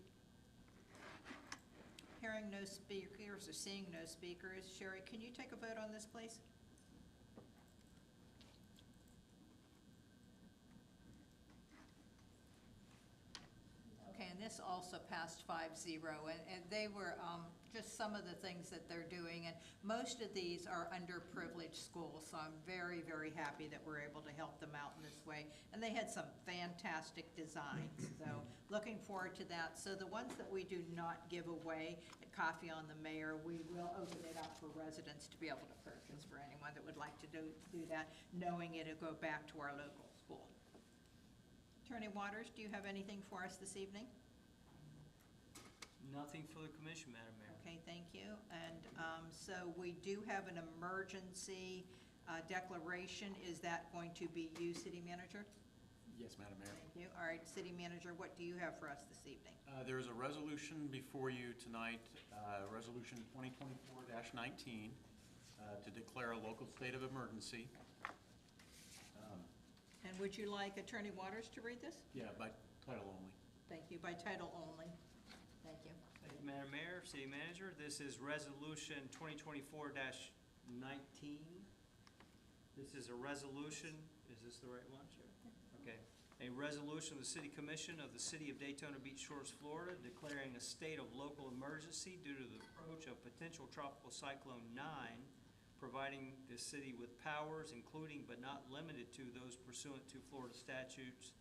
Speaker 3: Hearing no speakers or seeing no speakers, Sherry, can you take a vote on this, please? Okay, and this also passed 5-0, and they were just some of the things that they're doing, and most of these are underprivileged schools, so I'm very, very happy that we're able to help them out in this way. And they had some fantastic designs, so looking forward to that. So the ones that we do not give away at Coffee on the Mayor, we will open it up for residents to be able to purchase for anyone that would like to do that, knowing it'll go back to our local school. Attorney Waters, do you have anything for us this evening?
Speaker 6: Nothing for the commission, Madam Mayor.
Speaker 3: Okay, thank you. And so we do have an emergency declaration. Is that going to be you, City Manager?
Speaker 11: Yes, Madam Mayor.
Speaker 3: Thank you. All right, City Manager, what do you have for us this evening?
Speaker 11: There is a resolution before you tonight, Resolution 2024-19, to declare a local state of emergency.
Speaker 3: And would you like Attorney Waters to read this?
Speaker 11: Yeah, by title only.
Speaker 3: Thank you. By title only. Thank you.
Speaker 6: Thank you, Madam Mayor, City Manager. This is Resolution 2024-19. This is a resolution, is this the right one, Chair? Okay. A resolution of the City Commission of the City of Daytona Beach Shores, Florida, declaring a state of local emergency due to the approach of potential tropical cyclone 9, providing the city with powers, including but not limited to those pursuant to Florida statutes,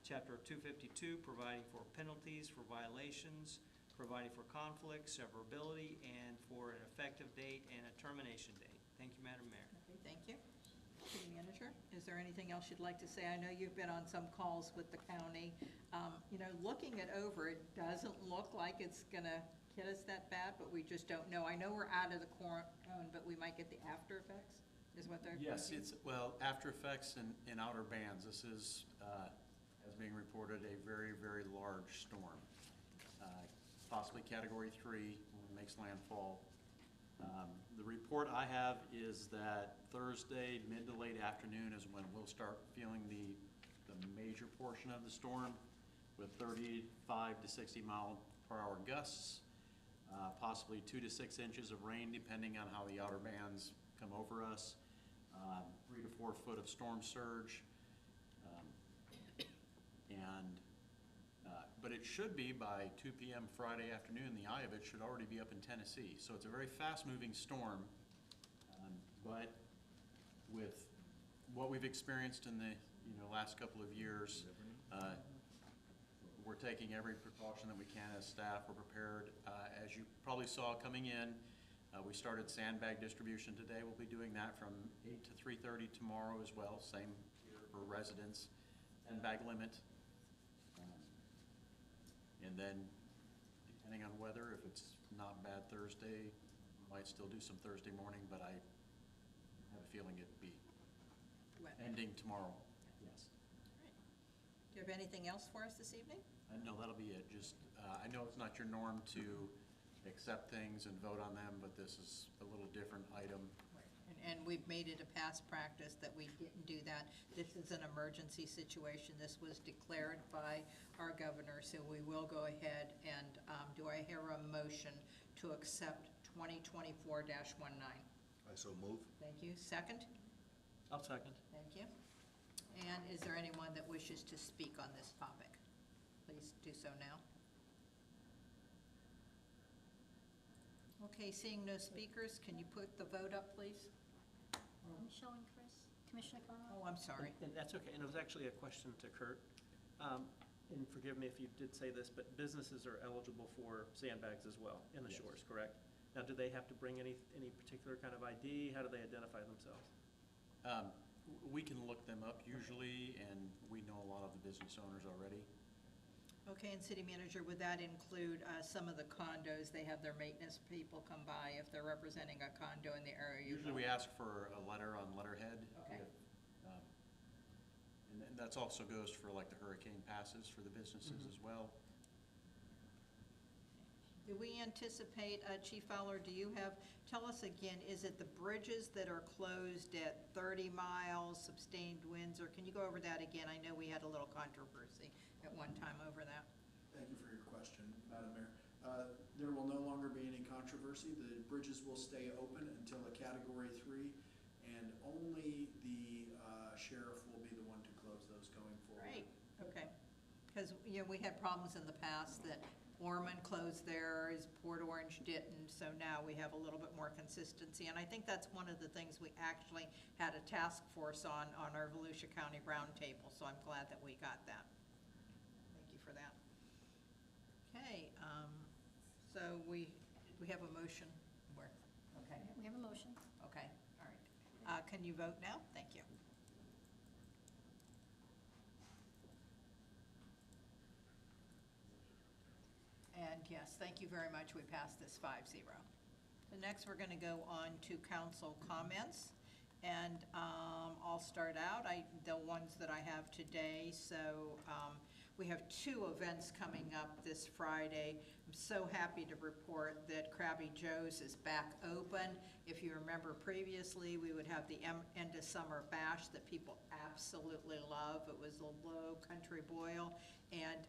Speaker 6: Chapter 252, providing for penalties for violations, providing for conflict, severability, and for an effective date and a termination date. Thank you, Madam Mayor.
Speaker 3: Okay, thank you. City Manager, is there anything else you'd like to say? I know you've been on some calls with the county. You know, looking it over, it doesn't look like it's gonna hit us that bad, but we just don't know. I know we're out of the cone, but we might get the after effects, is what they're.
Speaker 11: Yes, it's, well, after effects in outer bands. This is, as being reported, a very, very large storm. Possibly Category 3 when it makes landfall. The report I have is that Thursday, mid to late afternoon is when we'll start feeling the major portion of the storm with 35 to 60 mile per hour gusts, possibly 2 to 6 inches of rain depending on how the outer bands come over us, 3 to 4 foot of storm surge, but it should be by 2 p.m. Friday afternoon, the eye of it should already be up in Tennessee. So it's a very fast-moving storm, but with what we've experienced in the last couple of years, we're taking every precaution that we can as staff. We're prepared. As you probably saw coming in, we started sandbag distribution today. We'll be doing that from 8 to 3:30 tomorrow as well. Same here for residents. Sandbag limit. And then, depending on weather, if it's not bad Thursday, might still do some Thursday morning, but I have a feeling it'd be ending tomorrow. Yes.
Speaker 3: Do you have anything else for us this evening?
Speaker 11: No, that'll be it. Just, I know it's not your norm to accept things and vote on them, but this is a little different item.
Speaker 3: And we've made it a past practice that we didn't do that. This is an emergency situation. This was declared by our governor, so we will go ahead and, do I hear a motion to accept 2024-19?
Speaker 10: I so move.
Speaker 3: Thank you. Second?
Speaker 12: I'll second.
Speaker 3: Thank you. And is there anyone that wishes to speak on this topic? Please do so now. Okay, seeing no speakers, can you put the vote up, please?
Speaker 4: I'm showing Chris, Commissioner Conroy.
Speaker 3: Oh, I'm sorry.
Speaker 12: And that's okay, and it was actually a question to Kurt. And forgive me if you did say this, but businesses are eligible for sandbags as well in the
Speaker 11: Yes.
Speaker 12: shores, correct? Now, do they have to bring any particular kind of ID? How do they identify themselves?
Speaker 11: We can look them up usually, and we know a lot of the business owners already.
Speaker 3: Okay, and city manager, would that include some of the condos? They have their maintenance people come by if they're representing a condo in the area?
Speaker 11: Usually we ask for a letter on letterhead.
Speaker 3: Okay.
Speaker 11: And then that's also goes for like the hurricane passes for the businesses as well.
Speaker 3: Do we anticipate, Chief Fowler, do you have, tell us again, is it the bridges that are closed at 30 miles, sustained winds, or can you go over that again? I know we had a little controversy at one time over that.
Speaker 8: Thank you for your question, Madam Mayor. There will no longer be any controversy. The bridges will stay open until a Category 3, and only the sheriff will be the one to close those going forward.
Speaker 3: Great, okay. Because, you know, we had problems in the past that Ormond closed theirs, Port Orange didn't, so now we have a little bit more consistency. And I think that's one of the things we actually had a task force on our Volusia County roundtable, so I'm glad that we got that. Thank you for that. Okay, so we have a motion. Where? Okay,
Speaker 4: We have a motion.
Speaker 3: okay, all right. Can you vote now? Thank you. And yes, thank you very much. We passed this 5-0. So next, we're going to go on to council comments. And I'll start out, the ones that I have today. So we have 2 events coming up this Friday. I'm so happy to report that Krabby Joe's is back open. If you remember previously, we would have the end of summer bash that people absolutely love. It was a low country boil. And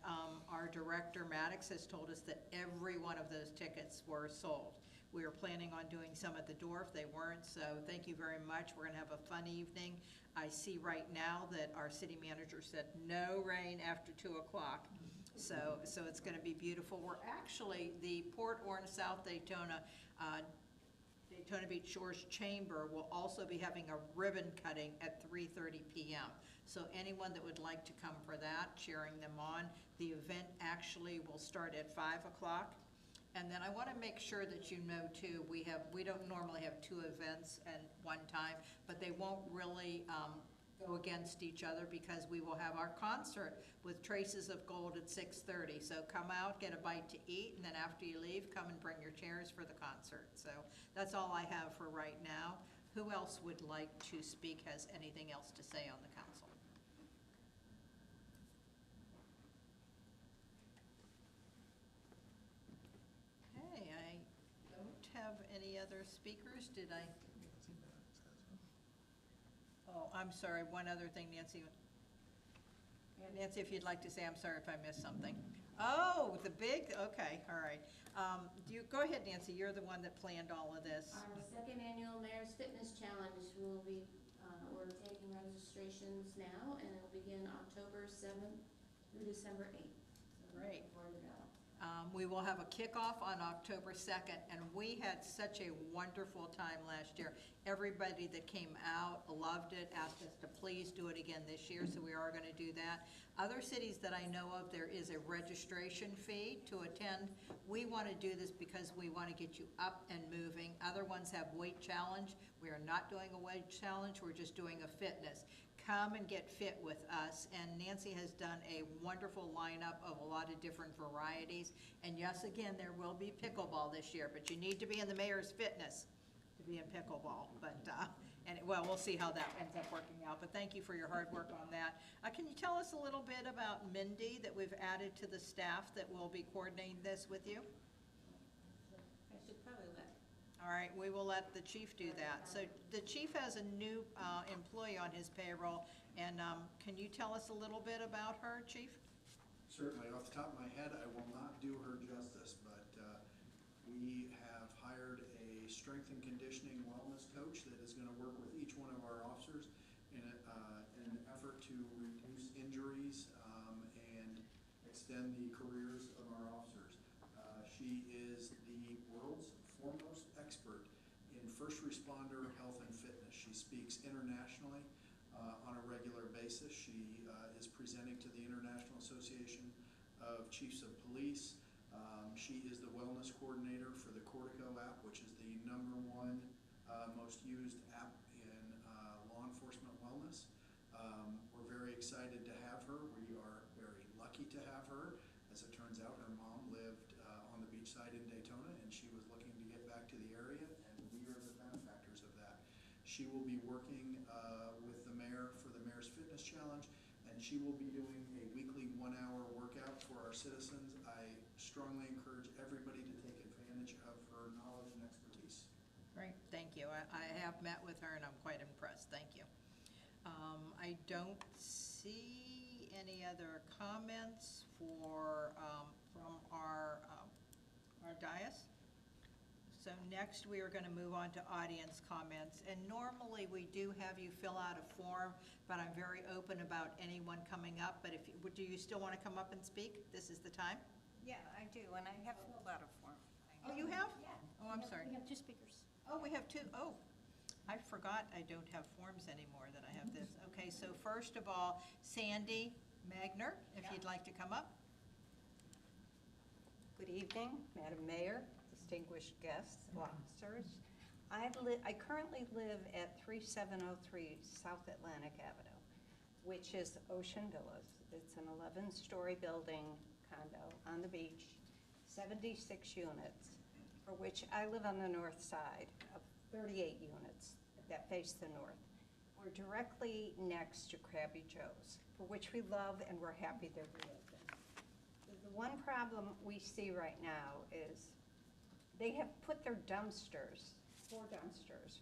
Speaker 3: our director, Maddox, has told us that every one of those tickets were sold. We were planning on doing some at the door if they weren't, so thank you very much. We're gonna have a fun evening. I see right now that our city manager said no rain after 2 o'clock. So it's gonna be beautiful. We're actually, the Port Orange South Daytona, Daytona Beach Shores Chamber will also be having a ribbon cutting at 3:30 p.m. So anyone that would like to come for that, cheering them on. The event actually will start at 5 o'clock. And then I want to make sure that you know too, we don't normally have 2 events at one time, but they won't really go against each other because we will have our concert with Traces of Gold at 6:30. So come out, get a bite to eat, and then after you leave, come and bring your chairs for the concert. So that's all I have for right now. Who else would like to speak, has anything else to say on the council? Okay, I don't have any other speakers, did I? Oh, I'm sorry, one other thing, Nancy. Nancy, if you'd like to say, I'm sorry if I missed something. Oh, the big, okay, all right. Go ahead, Nancy, you're the one that planned all of this.
Speaker 13: Our second annual Mayor's Fitness Challenge will be, we're taking registrations now, and it'll begin October 7th through December 8th. So
Speaker 3: Great.
Speaker 13: looking forward to that.
Speaker 3: We will have a kickoff on October 2nd, and we had such a wonderful time last year. Everybody that came out loved it, asked us to please do it again this year, so we are going to do that. Other cities that I know of, there is a registration fee to attend. We want to do this because we want to get you up and moving. Other ones have weight challenge. We are not doing a weight challenge, we're just doing a fitness. Come and get fit with us, and Nancy has done a wonderful lineup of a lot of different varieties. And yes, again, there will be pickleball this year, but you need to be in the mayor's fitness to be in pickleball. But, well, we'll see how that ends up working out, but thank you for your hard work on that. Can you tell us a little bit about Mindy that we've added to the staff that will be coordinating this with you?
Speaker 13: I should probably let.
Speaker 3: All right, we will let the chief do that. So the chief has a new employee on his payroll, and can you tell us a little bit about her, chief?
Speaker 8: Certainly, off the top of my head, I will not do her justice, but we have hired a strength and conditioning wellness coach that is going to work with each one of our officers in an effort to reduce injuries and extend the careers of our officers. She is the world's foremost expert in first responder health and fitness. She speaks internationally on a regular basis. She is presenting to the International Association of Chiefs of Police. She is the wellness coordinator for the Cortico app, which is the #1 most used app in law enforcement wellness. We're very excited to have her. We are very lucky to have her beachside in Daytona, and she was looking to get back to the area, and we are the benefactors of that. She will be working with the mayor for the Mayor's Fitness Challenge, and she will be doing a weekly 1-hour workout for our citizens. I strongly encourage everybody to take advantage of her knowledge and expertise.
Speaker 3: Great, thank you. I have met with her and I'm quite impressed, thank you. I don't see any other comments from our dais. So next, we are going to move on to audience comments. And normally, we do have you fill out a form, but I'm very open about anyone coming up. But do you still want to come up and speak? This is the time?
Speaker 14: Yeah, I do, and I have filled out a form.
Speaker 3: Oh, you have?
Speaker 14: Yeah.
Speaker 3: Oh, I'm sorry.
Speaker 4: We have 2 speakers.
Speaker 3: Oh, we have 2. Oh, I forgot I don't have forms anymore, that I have this. Okay, so first of all, Sandy Magner, if you'd like to come up.
Speaker 14: Good evening, Madam Mayor, distinguished guests, officers. I currently live at 3703 South Atlantic Avenue, which is Ocean Villas. It's an 11-story building condo on the beach, 76 units, for which I live on the north side of 38 units that face the north. We're directly next to Krabby Joe's, for which we love and we're happy they're reopened. The one problem we see right now is they have put their dumpsters, 4 dumpsters,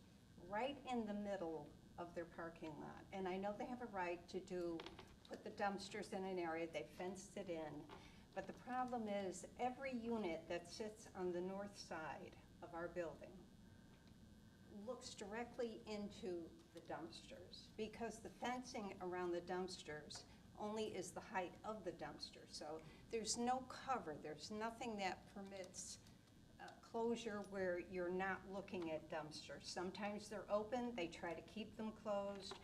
Speaker 14: right in the middle of their parking lot. And I know they have a right to put the dumpsters in an area, they fenced it in. But the problem is every unit that sits on the north side of our building looks directly into the dumpsters because the fencing around the dumpsters only is the height of the dumpster. So there's no cover, there's nothing that permits closure where you're not looking at dumpsters. Sometimes they're open, they try to keep them closed,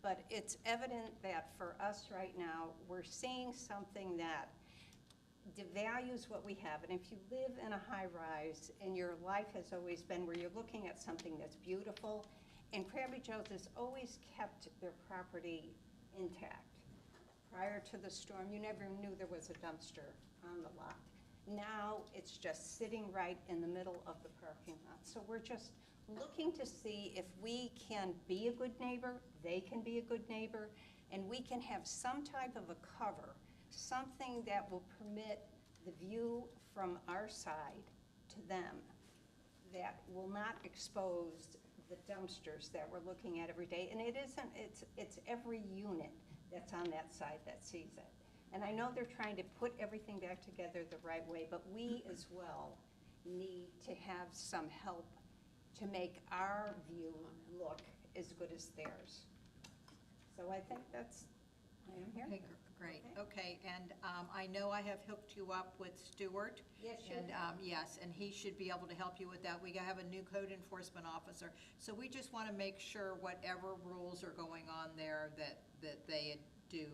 Speaker 14: but it's evident that for us right now, we're seeing something that devalues what we have. And if you live in a high-rise and your life has always been where you're looking at something that's beautiful, and Krabby Joe's has always kept their property intact. Prior to the storm, you never knew there was a dumpster on the lot. Now it's just sitting right in the middle of the parking lot. So we're just looking to see if we can be a good neighbor, they can be a good neighbor, and we can have some type of a cover, something that will permit the view from our side to them that will not expose the dumpsters that we're looking at every day. And it isn't, it's every unit that's on that side that sees it. And I know they're trying to put everything back together the right way, but we as well need to have some help to make our view look as good as theirs. So I think I am here.
Speaker 3: Okay, great, okay, and I know I have hooked you up with Stuart.
Speaker 14: Yes, you
Speaker 3: And, yes, and he should be able to help you with that. We have a new code enforcement officer, so we just want to make sure whatever rules are going on there, that they do,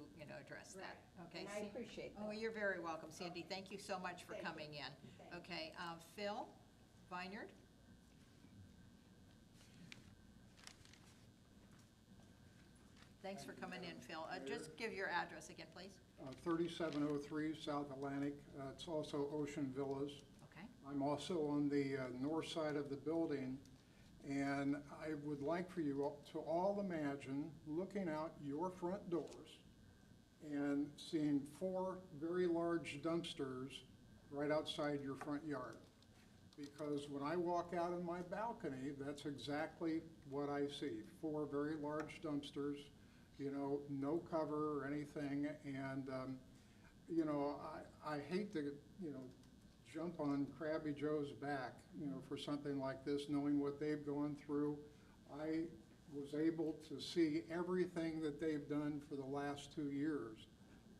Speaker 3: address that. Okay.
Speaker 14: And I appreciate that.
Speaker 3: Oh, you're very welcome, Sandy. Thank you so much for
Speaker 14: Thank you.
Speaker 3: coming in.
Speaker 14: Thank you.
Speaker 3: Okay, Phil Vineyard? Thanks for coming in, Phil. Just give your address again, please.
Speaker 15: 3703 South Atlantic. It's also Ocean Villas.
Speaker 3: Okay.
Speaker 15: I'm also on the north side of the building, and I would like for you to all imagine looking out your front doors and seeing 4 very large dumpsters right outside your front yard. Because when I walk out in my balcony, that's exactly what I see. 4 very large dumpsters, no cover or anything. And, I hate to, jump on Krabby Joe's back, for something like this, knowing what they've gone through. I was able to see everything that they've done for the last 2 years.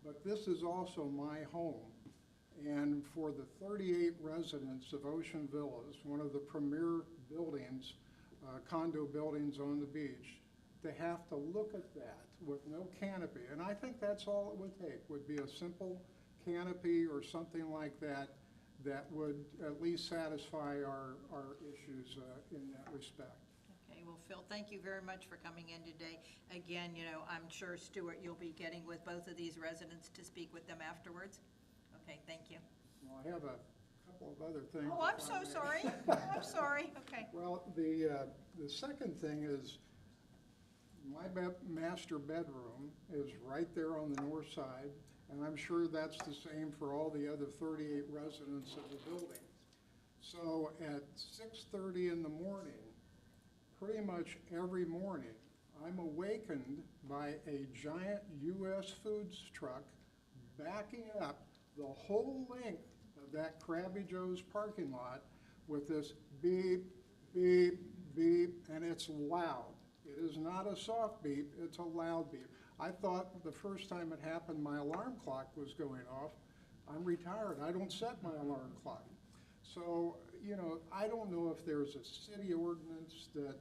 Speaker 15: But this is also my home. And for the 38 residents of Ocean Villas, one of the premier buildings, condo buildings on the beach, to have to look at that with no canopy, and I think that's all it would take, would be a simple canopy or something like that that would at least satisfy our issues in that respect.
Speaker 3: Okay, well, Phil, thank you very much for coming in today. Again, I'm sure, Stuart, you'll be getting with both of these residents to speak with them afterwards. Okay, thank you.
Speaker 15: Well, I have a couple of other things.
Speaker 3: Oh, I'm
Speaker 15: if
Speaker 3: so
Speaker 15: I may.
Speaker 3: sorry. I'm sorry. Okay.
Speaker 15: Well, the second thing is, my master bedroom is right there on the north side, and I'm sure that's the same for all the other 38 residents of the building. So at 6:30 in the morning, pretty much every morning, I'm awakened by a giant US Foods truck backing up the whole length of that Krabby Joe's parking lot with this beep, beep, beep, and it's loud. It is not a soft beep, it's a loud beep. I thought the first time it happened, my alarm clock was going off. I'm retired, I don't set my alarm clock. So, you know, I don't know if there's a city ordinance that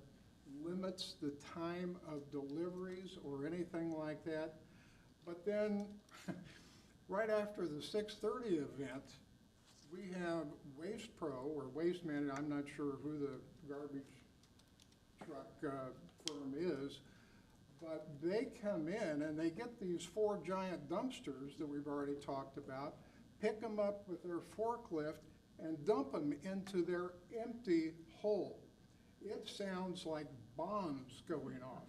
Speaker 15: limits the time of deliveries or anything like that. But then, right after the 6:30 event, we have Waste Pro or Waste Man, I'm not sure who the garbage truck firm is, but they come in and they get these 4 giant dumpsters that we've already talked about, pick them up with their forklift and dump them into their empty hole. It sounds like bombs going off.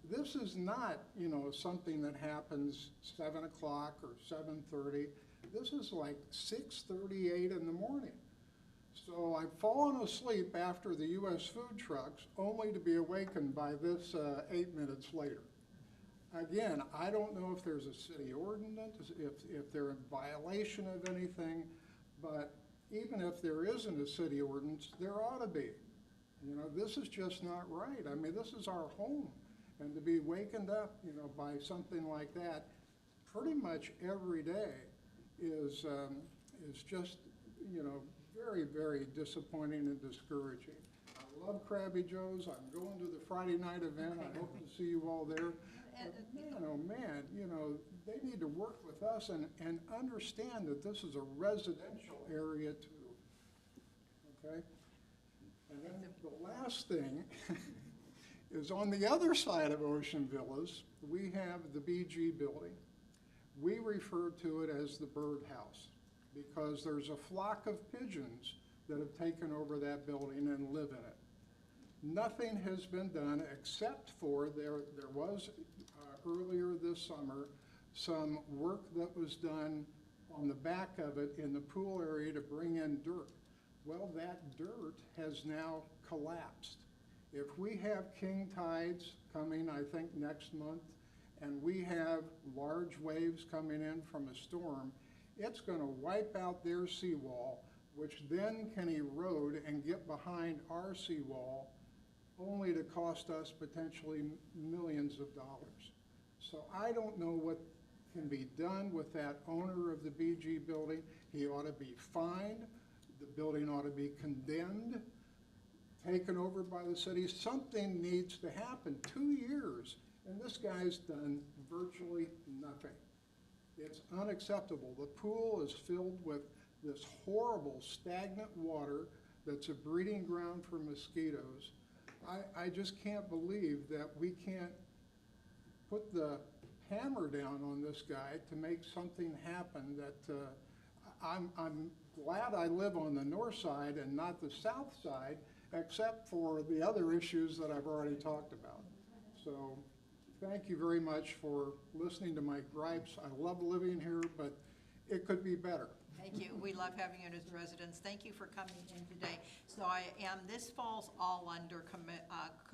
Speaker 15: This is not, you know, something that happens 7 o'clock or 7:30. This is like 6:38 in the morning. So I've fallen asleep after the US food trucks, only to be awakened by this 8 minutes later. Again, I don't know if there's a city ordinance, if they're in violation of anything, but even if there isn't a city ordinance, there ought to be. You know, this is just not right. I mean, this is our home. And to be wakened up, you know, by something like that pretty much every day is just, you know, very, very disappointing and discouraging. I love Krabby Joe's. I'm going to the Friday night event. I hope to see you all there. But man, oh man, you know, they need to work with us and understand that this is a residential area too. Okay? And then the last thing is on the other side of Ocean Villas, we have the BG building. We refer to it as the birdhouse because there's a flock of pigeons that have taken over that building and live in it. Nothing has been done except for there was earlier this summer some work that was done on the back of it in the pool area to bring in dirt. Well, that dirt has now collapsed. If we have king tides coming, I think next month, and we have large waves coming in from a storm, it's going to wipe out their seawall, which then can erode and get behind our seawall, only to cost us potentially millions of dollars. So I don't know what can be done with that owner of the BG building. He ought to be fined. The building ought to be condemned, taken over by the city. Something needs to happen. 2 years, and this guy's done virtually nothing. It's unacceptable. The pool is filled with this horrible stagnant water that's a breeding ground for mosquitoes. I just can't believe that we can't put the hammer down on this guy to make something happen. That I'm glad I live on the north side and not the south side, except for the other issues that I've already talked about. So thank you very much for listening to my gripes. I love living here, but it could be better.
Speaker 3: Thank you. We love having you as residents. Thank you for coming in today. So this falls all under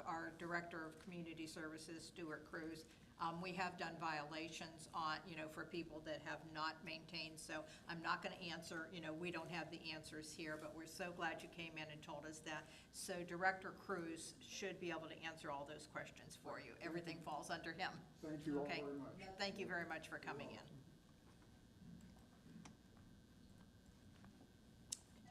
Speaker 3: our Director of Community Services, Stuart Cruz. We have done violations on, for people that have not maintained, so I'm not gonna answer, we don't have the answers here, but we're so glad you came in and told us that. So Director Cruz should be able to answer all those questions for you. Everything falls under him.
Speaker 15: Thank you all
Speaker 3: Okay.
Speaker 15: very much.
Speaker 3: Thank you very much for coming in.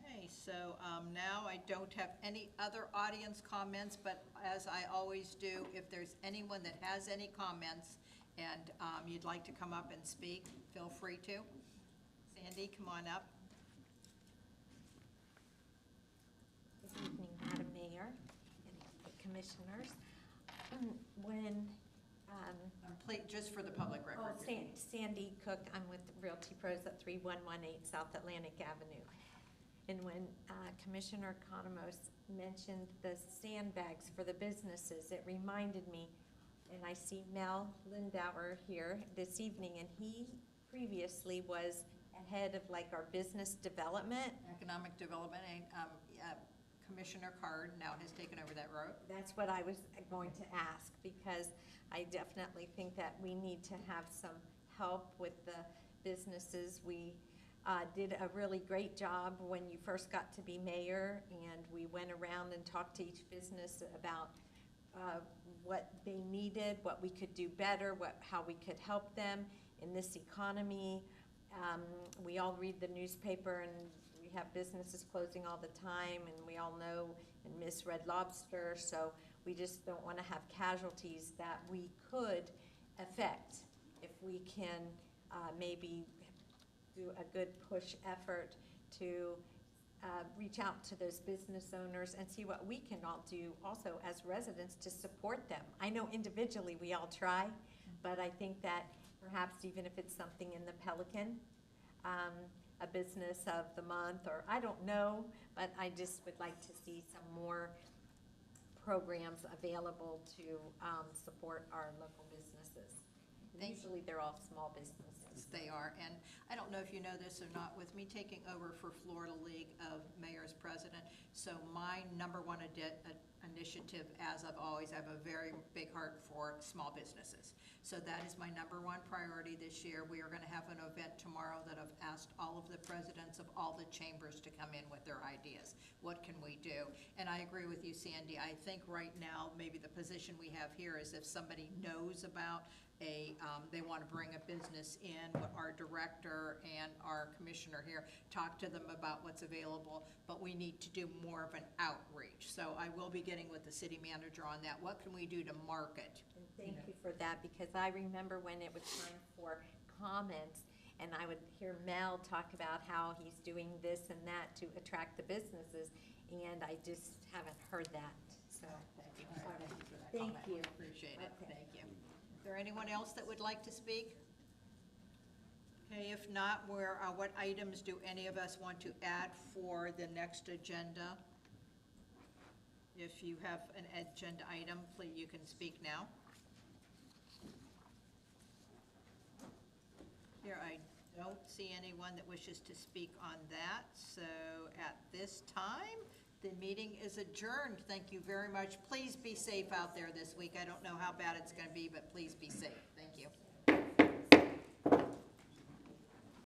Speaker 3: Okay, so now I don't have any other audience comments, but as I always do, if there's anyone that has any comments and you'd like to come up and speak, feel free to. Sandy, come on up.
Speaker 16: Good evening, Madam Mayor and Commissioners. When
Speaker 3: Please, just for the public record.
Speaker 16: Sandy Cook, I'm with Realty Pros at 3118 South Atlantic Avenue. And when Commissioner Economos mentioned the sandbags for the businesses, it reminded me, and I see Mel Lindauer here this evening, and he previously was head of like our business development.
Speaker 3: Economic Development, and Commissioner Card now has taken over that road.
Speaker 16: That's what I was going to ask, because I definitely think that we need to have some help with the businesses. We did a really great job when you first got to be mayor, and we went around and talked to each business about what they needed, what we could do better, how we could help them in this economy. We all read the newspaper, and we have businesses closing all the time, and we all know and miss Red Lobster, so we just don't want to have casualties that we could affect if we can maybe do a good push effort to reach out to those business owners and see what we can all do also as residents to support them. I know individually we all try, but I think that perhaps even if it's something in the Pelican, a business of the month, or I don't know, but I just would like to see some more programs available to support our local businesses. Usually they're all small businesses.
Speaker 3: They are, and I don't know if you know this or not, with me taking over for Florida League of Mayors President, so my number one initiative, as I've always, I have a very big heart for small businesses. So that is my number one priority this year. We are gonna have an event tomorrow that I've asked all of the presidents of all the chambers to come in with their ideas. What can we do? And I agree with you, Sandy. I think right now, maybe the position we have here is if somebody knows about they want to bring a business in, what our director and our commissioner here talk to them about what's available, but we need to do more of an outreach. So I will be getting with the city manager on that. What can we do to market?
Speaker 16: And thank you for that, because I remember when it was time for comments, and I would hear Mel talk about how he's doing this and that to attract the businesses, and I just haven't heard that, so.
Speaker 3: Thank you for that
Speaker 16: Thank
Speaker 3: comment.
Speaker 16: you.
Speaker 3: Appreciate it.
Speaker 16: Okay.
Speaker 3: Thank you. Is there anyone else that would like to speak? Okay, if not, what items do any of us want to add for the next agenda? If you have an agenda item, please, you can speak now. Here, I don't see anyone that wishes to speak on that, so at this time, the meeting is adjourned. Thank you very much. Please be safe out there this week. I don't know how bad it's gonna be, but please be safe.